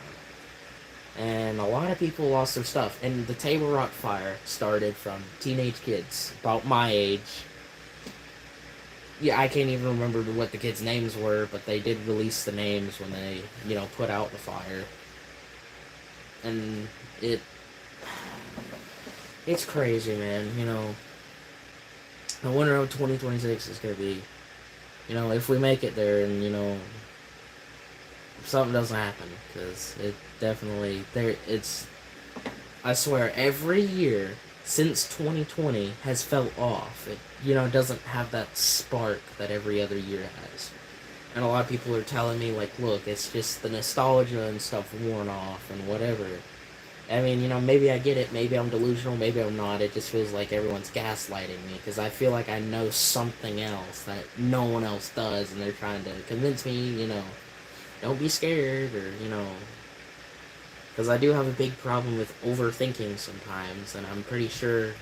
And a lot of people lost their stuff. And the Table Rock fire started from teenage kids, about my age. Yeah, I can't even remember what the kids' names were, but they did release the names when they, put out the fire. And it's crazy, man. I wonder how 2026 is going to be. If we make it there and, something doesn't happen, because it definitely, I swear, every year since 2020 has fell off. It, doesn't have that spark that every other year has. And a lot of people are telling me, look, it's just the nostalgia and stuff worn off and whatever. I mean, maybe I get it, maybe I'm delusional, maybe I'm not. It just feels like everyone's gaslighting me, because I feel like I know something else that no one else does, and they're trying to convince me, don't be scared, or, because I do have a big problem with overthinking sometimes, and I'm pretty sure,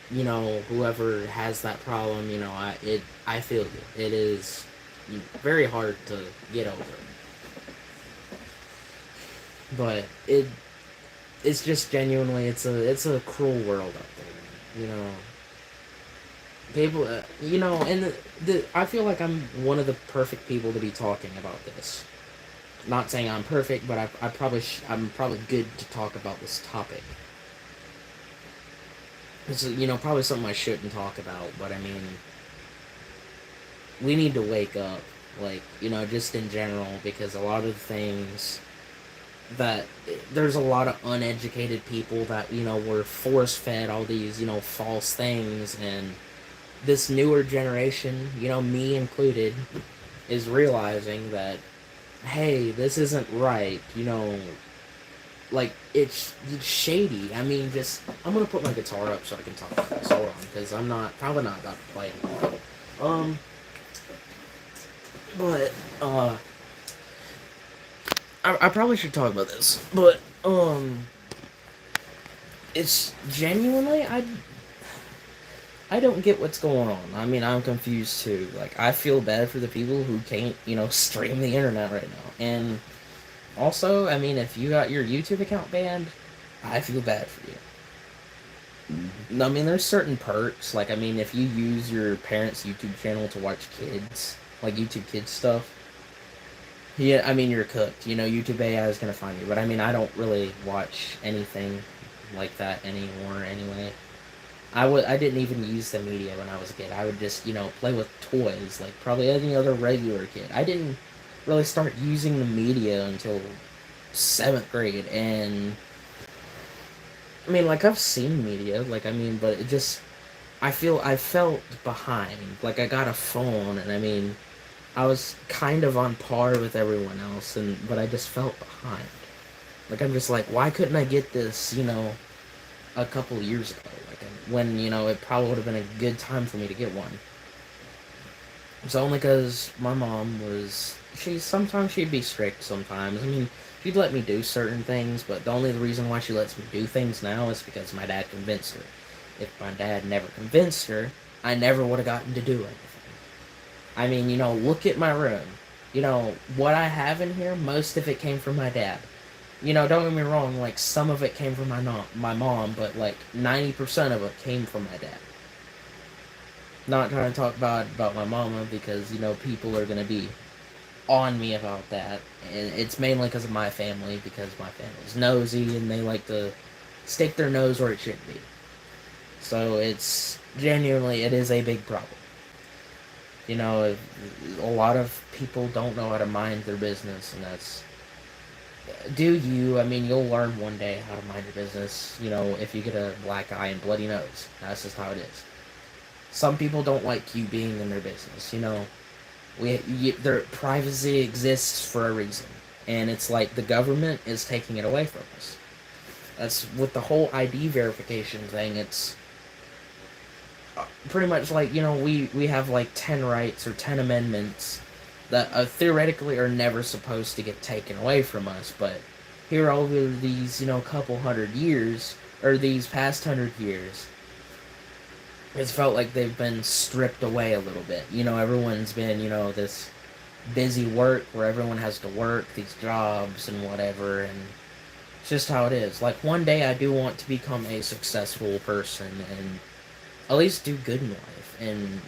whoever has that problem, I feel you. It is very hard to get over. But it's just genuinely, it's a cruel world out there, people, and I feel like I'm one of the perfect people to be talking about this. Not saying I'm perfect, but I'm probably good to talk about this topic. It's, probably something I shouldn't talk about, but I mean, we need to wake up, just in general, because a lot of things that, there's a lot of uneducated people that, were force-fed all these, false things, and this newer generation, me included, is realizing that, hey, this isn't right, it's shady. I mean, I'm gonna put my guitar up so I can talk about this. Hold on, because I'm probably not about to play it. But, I probably should talk about this, but, it's genuinely, I don't get what's going on. I mean, I'm confused too. I feel bad for the people who can't, stream the internet right now. And also, I mean, if you got your YouTube account banned, I feel bad for you. Mm-hmm. I mean, there's certain perks. I mean, if you use your parents' YouTube channel to watch kids, YouTube Kids stuff, yeah, I mean, you're cooked. YouTube AI is going to find you. But I mean, I don't really watch anything like that anymore anyway. I didn't even use the media when I was a kid. I would just, play with toys, like probably any other regular kid. I didn't really start using the media until 7th grade, and I mean, I've seen media, but it just, I felt behind. I got a phone, and I mean, I was kind of on par with everyone else, but I just felt behind. I'm just why couldn't I get this, a couple years ago? When, it probably would have been a good time for me to get one. It's only because my mom was, sometimes she'd be strict sometimes. I mean, she'd let me do certain things, but the only reason why she lets me do things now is because my dad convinced her. If my dad never convinced her, I never would have gotten to do anything. I mean, look at my room. What I have in here, most of it came from my dad. Don't get me wrong, some of it came from my mom, but 90% of it came from my dad. Not trying to talk bad about my mama because, people are going to be on me about that. And it's mainly because of my family, because my family's nosy and they like to stick their nose where it shouldn't be. So it's genuinely, it is a big problem. A lot of people don't know how to mind their business, and that's. Do you? I mean, you'll learn one day how to mind your business, if you get a black eye and bloody nose. That's just how it is. Some people don't like you being in their business, their privacy exists for a reason. And it's like the government is taking it away from us. That's with the whole ID verification thing. It's pretty much like we have like 10 rights or 10 amendments that theoretically are never supposed to get taken away from us, but here over these couple hundred years, or these past 100 years, it's felt like they've been stripped away a little bit. Everyone's been this busy work where everyone has to work these jobs and whatever, and it's just how it is. Like, one day I do want to become a successful person and at least do good in life and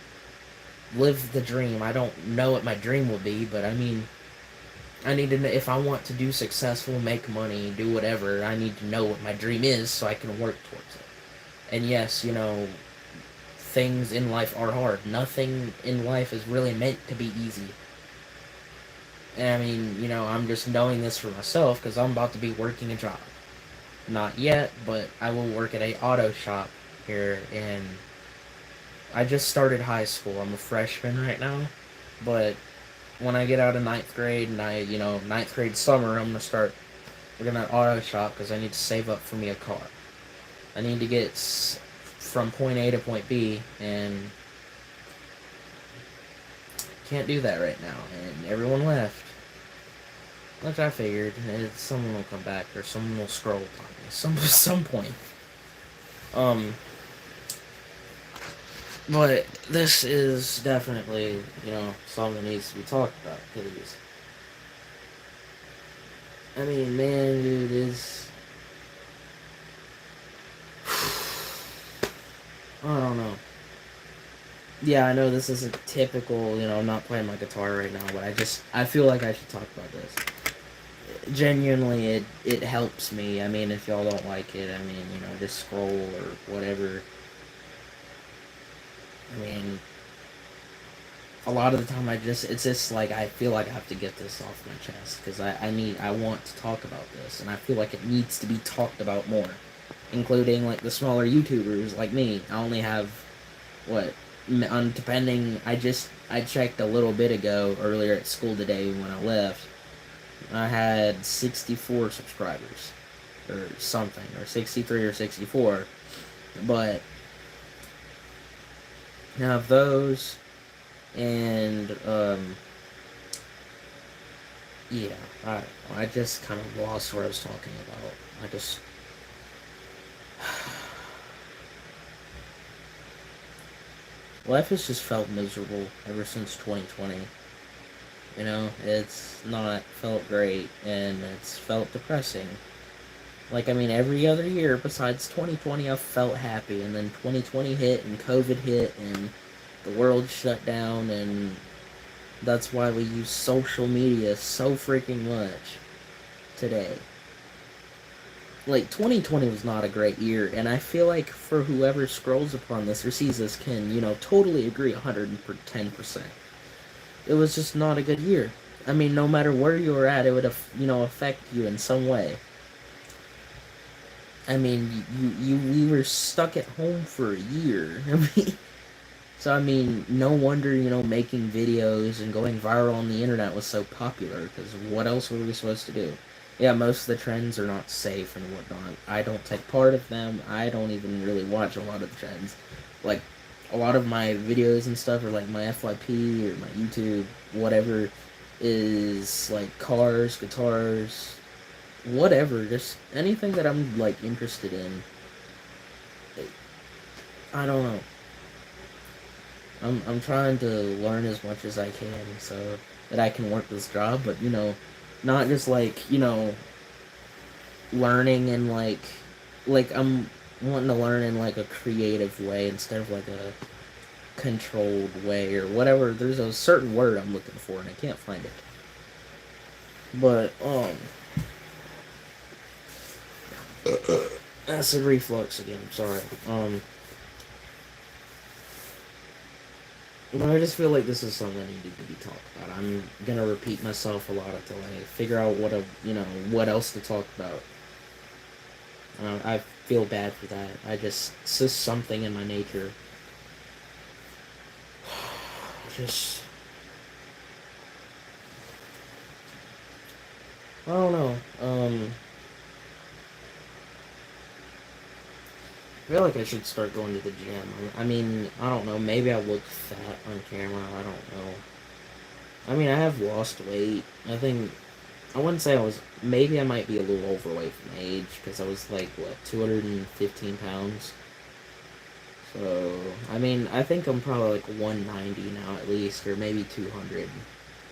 live the dream. I don't know what my dream will be, but I mean, I need to know if I want to do successful, make money, do whatever. I need to know what my dream is so I can work towards it. And yes, things in life are hard. Nothing in life is really meant to be easy. And I mean, I'm just knowing this for myself because I'm about to be working a job. Not yet, but I will work at a auto shop here in. I just started high school. I'm a freshman right now, but when I get out of ninth grade and ninth grade summer, I'm gonna start working at an auto shop because I need to save up for me a car. I need to get from point A to point B, and can't do that right now. And everyone left, which I figured someone will come back or someone will scroll upon me some point. But this is definitely, something that needs to be talked about, because, I mean, man, dude, I don't know. Yeah, I know this isn't typical, I'm not playing my guitar right now, but I feel like I should talk about this. Genuinely, it helps me. I mean, if y'all don't like it, I mean, just scroll or whatever. I mean, a lot of the time it's just like I feel like I have to get this off my chest because I want to talk about this, and I feel like it needs to be talked about more, including like the smaller YouTubers like me. I only have what depending. I checked a little bit ago earlier at school today when I left. I had 64 subscribers or something, or 63 or 64, but now of those. And yeah, I just kind of lost what I was talking about. Life has just felt miserable ever since 2020. It's not felt great, and it's felt depressing. Like, I mean, every other year besides 2020, I've felt happy, and then 2020 hit, and COVID hit, and the world shut down, and that's why we use social media so freaking much today. Like, 2020 was not a great year, and I feel like for whoever scrolls upon this or sees this can, totally agree 110%. It was just not a good year. I mean, no matter where you were at, it would, affect you in some way. I mean, we were stuck at home for a year. So, I mean, no wonder, making videos and going viral on the internet was so popular, because what else were we supposed to do? Yeah, most of the trends are not safe and whatnot. I don't take part of them. I don't even really watch a lot of the trends. Like, a lot of my videos and stuff are like my FYP or my YouTube, whatever, is like cars, guitars, whatever, just anything that I'm like interested in. I don't know. I'm trying to learn as much as I can so that I can work this job, but not just like, learning in like I'm wanting to learn in like a creative way instead of like controlled way or whatever. There's a certain word I'm looking for and I can't find it. But acid reflux again. Sorry. But I just feel like this is something that needed to be talked about. I'm gonna repeat myself a lot until I figure out what else to talk about. I feel bad for that. It's just something in my nature. Just, I don't know. I feel like I should start going to the gym. I mean, I don't know. Maybe I look fat on camera. I don't know. I mean, I have lost weight. I wouldn't say I was. Maybe I might be a little overweight for my age because I was like, what, 215 pounds? So, I mean, I think I'm probably like 190 now at least, or maybe 200.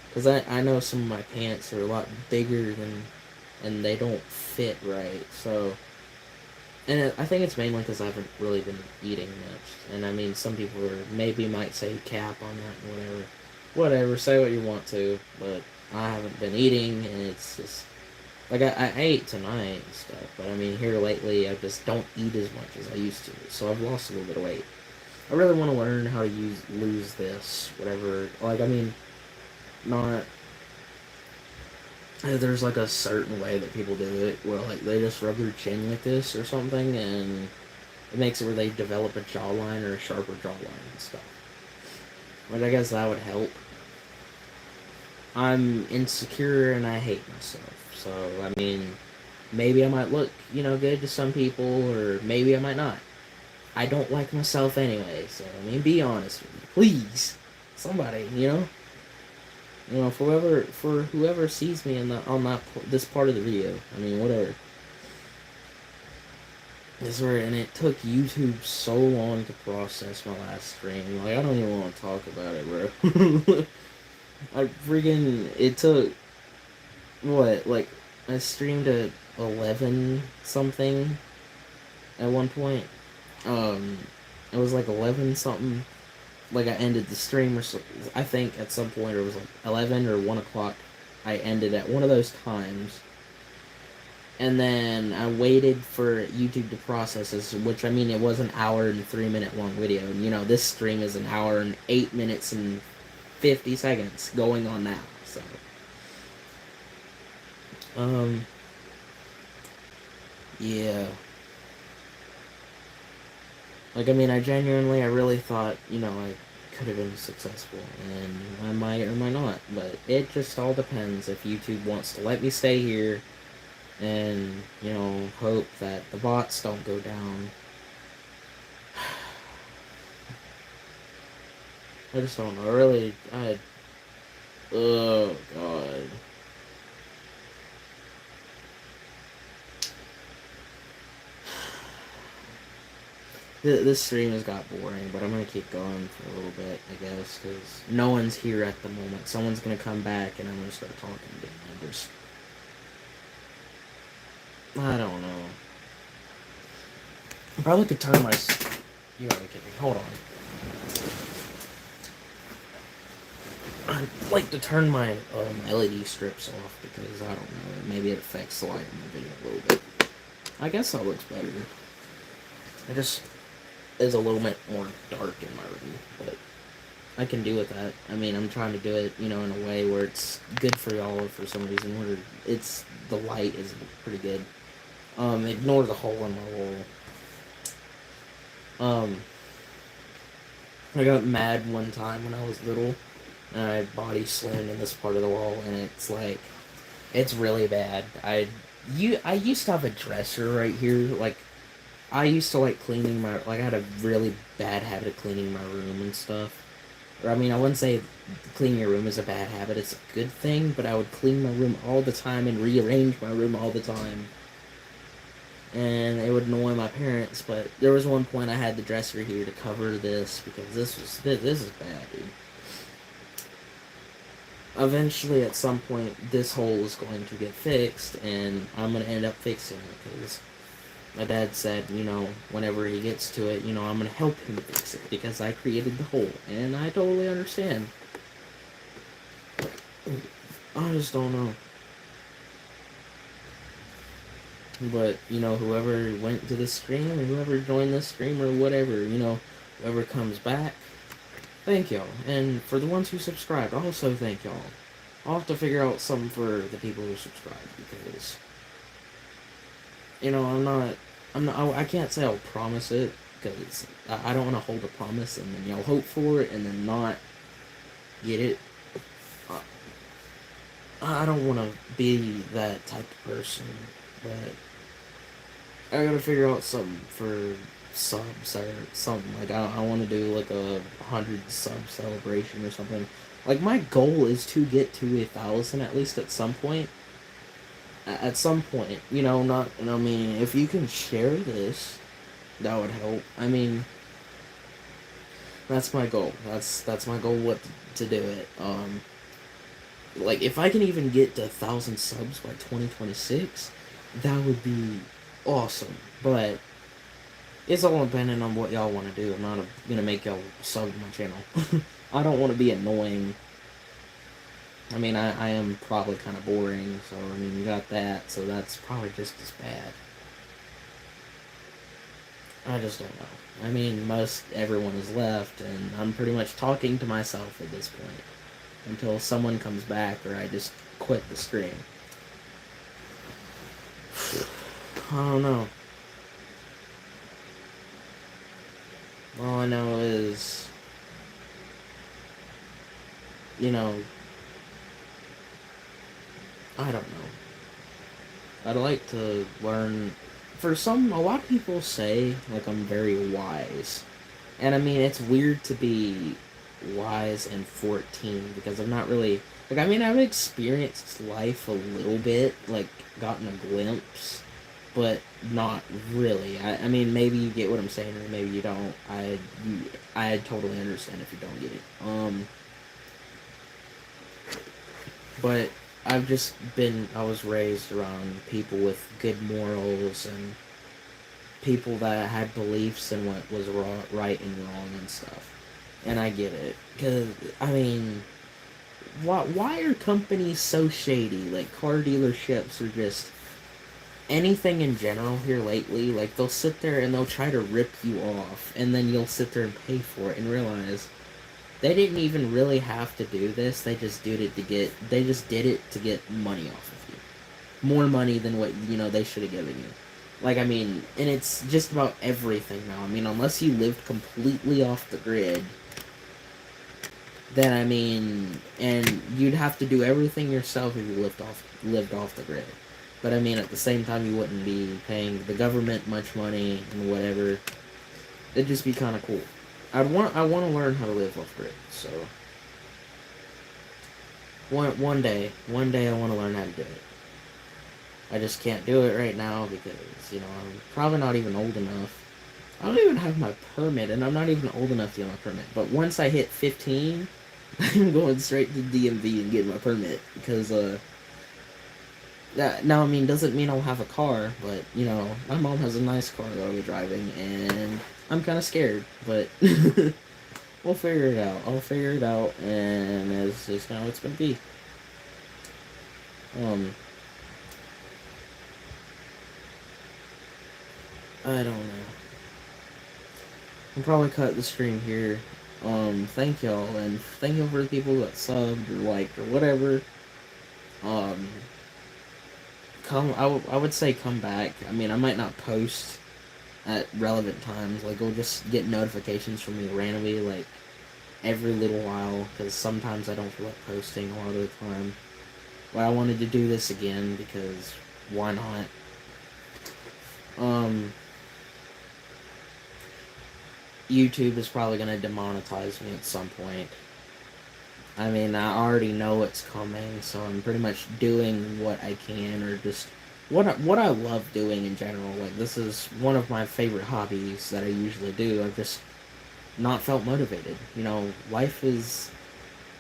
Because I know some of my pants are a lot bigger and they don't fit right. So, and I think it's mainly because I haven't really been eating much. And I mean, some people maybe might say cap on that and whatever. Whatever, say what you want to, but I haven't been eating, and it's just like I ate tonight and stuff, but I mean here lately I just don't eat as much as I used to, so I've lost a little bit of weight. I really want to learn how to lose this, whatever. Like I mean, not there's like a certain way that people do it, where like they just rub their chin like this or something, and it makes it where they develop a jawline or a sharper jawline and stuff. Like I guess that would help. I'm insecure and I hate myself. So, I mean, maybe I might look, good to some people, or maybe I might not. I don't like myself anyway, so, I mean, be honest with me. Please. Somebody, for whoever sees me this part of the video. I mean, whatever. And it took YouTube so long to process my last stream. Like, I don't even want to talk about it, bro. It took, what, like, I streamed at 11 something at one point. It was like 11 something. Like, I ended the stream, or so, I think at some point it was like 11 or 1 o'clock. I ended at one of those times. And then I waited for YouTube to process this, which, I mean, it was an hour and 3-minute long video. And, this stream is an hour and 8 minutes and 50 seconds going on now, so. Yeah. Like, I mean, I really thought, I could have been successful, and I might or might not, but it just all depends if YouTube wants to let me stay here, and, hope that the bots don't go down. I just don't know, oh, God. This stream has got boring, but I'm going to keep going for a little bit, I guess, because no one's here at the moment. Someone's going to come back, and I'm going to start talking to I don't know. I probably could turn my... You gotta be kidding. Hold on. I'd like to turn my LED strips off, because, I don't know, maybe it affects the light in the video a little bit. I guess that looks better. It just is a little bit more dark in my room, but I can deal with that. I mean, I'm trying to do it, in a way where it's good for y'all for some reason, where the light is pretty good. Ignore the hole in my wall. I got mad one time when I was little, and I body slammed in this part of the wall, and it's really bad. I used to have a dresser right here, like, I used to like cleaning I had a really bad habit of cleaning my room and stuff. Or, I mean, I wouldn't say cleaning your room is a bad habit, it's a good thing, but I would clean my room all the time and rearrange my room all the time. And it would annoy my parents, but there was one point I had the dresser here to cover this, because this is bad, dude. Eventually, at some point, this hole is going to get fixed, and I'm going to end up fixing it, because My dad said, whenever he gets to it, I'm gonna help him fix it because I created the hole, and I totally understand. I just don't know. But, whoever went to the stream or whoever joined the stream or whatever, whoever comes back, thank y'all. And for the ones who subscribed, also thank y'all. I'll have to figure out something for the people who subscribe because, I can't say I'll promise it because I don't want to hold a promise and then y'all hope for it and then not get it. I don't want to be that type of person, but I gotta figure out something for subs or something. Like, I want to do like a 100 sub celebration or something. Like, my goal is to get to 1,000 at least at some point. At some point, not. I mean, if you can share this, that would help. I mean, that's my goal. That's my goal. What to do it. Like, if I can even get to 1,000 subs by 2026, that would be awesome. But it's all dependent on what y'all want to do. I'm not gonna make y'all sub to my channel. I don't want to be annoying. I mean, I am probably kind of boring, so, I mean, you got that, so that's probably just as bad. I just don't know. I mean, most everyone is left, and I'm pretty much talking to myself at this point. Until someone comes back, or I just quit the stream. I don't know. All I know is, I don't know. I'd like to learn. A lot of people say, like, I'm very wise. And I mean, it's weird to be wise and 14 because I'm not really. Like, I mean, I've experienced life a little bit, like, gotten a glimpse, but not really. I mean, maybe you get what I'm saying, or maybe you don't. I totally understand if you don't get it. But I was raised around people with good morals and people that had beliefs in what was wrong, right and wrong and stuff. And I get it. Because, I mean, why are companies so shady? Like, car dealerships are just anything in general here lately. Like, they'll sit there and they'll try to rip you off, and then you'll sit there and pay for it and realize they didn't even really have to do this. They just did it to get money off of you. More money than what, they should have given you. Like, I mean, and it's just about everything now. I mean, unless you lived completely off the grid, then, I mean, and you'd have to do everything yourself if you lived off the grid. But, I mean, at the same time, you wouldn't be paying the government much money and whatever. It'd just be kind of cool. I want to learn how to live off grid. So one day I want to learn how to do it. I just can't do it right now because I'm probably not even old enough. I don't even have my permit, and I'm not even old enough to get my permit. But once I hit 15, I'm going straight to DMV and getting my permit because that now, I mean, doesn't mean I'll have a car, but my mom has a nice car that I'll be driving, and I'm kind of scared, but we'll figure it out. I'll figure it out, and it's just how it's gonna be. I don't know. I'll probably cut the stream here. Thank y'all, and thank you for the people that subbed or liked or whatever. I would say come back. I mean, I might not post at relevant times. Like, I'll just get notifications from me randomly, like, every little while, because sometimes I don't feel like posting a lot of the time. But I wanted to do this again, because why not? YouTube is probably going to demonetize me at some point. I mean, I already know it's coming, so I'm pretty much doing what I can, or just what I love doing in general. Like, this is one of my favorite hobbies that I usually do. I've just not felt motivated. Life is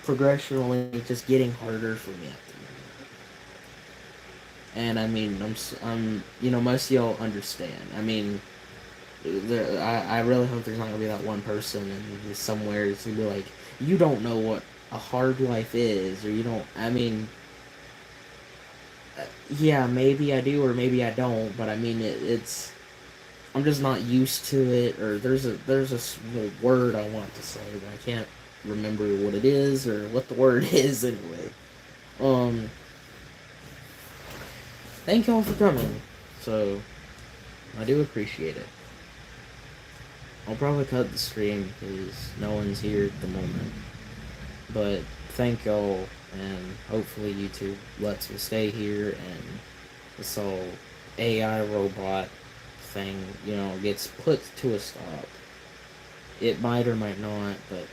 progressionally just getting harder for me at And I mean, I'm, most of y'all understand. I mean, I really hope there's not gonna be that one person and somewhere it's gonna be like, you don't know what a hard life is, or you don't. I mean, yeah, maybe I do, or maybe I don't. But I mean, it's I'm just not used to it, or there's a word I want to say, but I can't remember what it is or what the word is anyway. Um, thank y'all for coming. So I do appreciate it. I'll probably cut the stream because no one's here at the moment. But thank y'all, and hopefully YouTube lets me stay here and this whole AI robot thing, gets put to a stop. It might or might not, but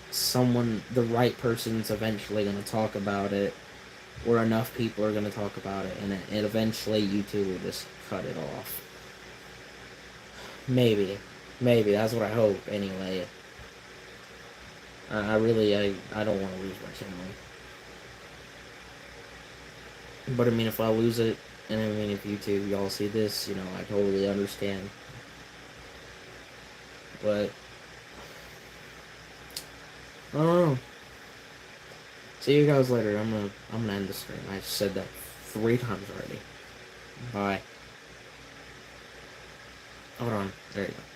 the right person's eventually going to talk about it, or enough people are going to talk about it, and eventually YouTube will just cut it off. Maybe. Maybe. That's what I hope, anyway. I don't want to lose my channel. But I mean, if I lose it, and I mean, if YouTube, y'all see this, I totally understand. But, I don't know. See you guys later. I'm gonna end the stream. I said that 3 times already. Bye. Hold on. There you go.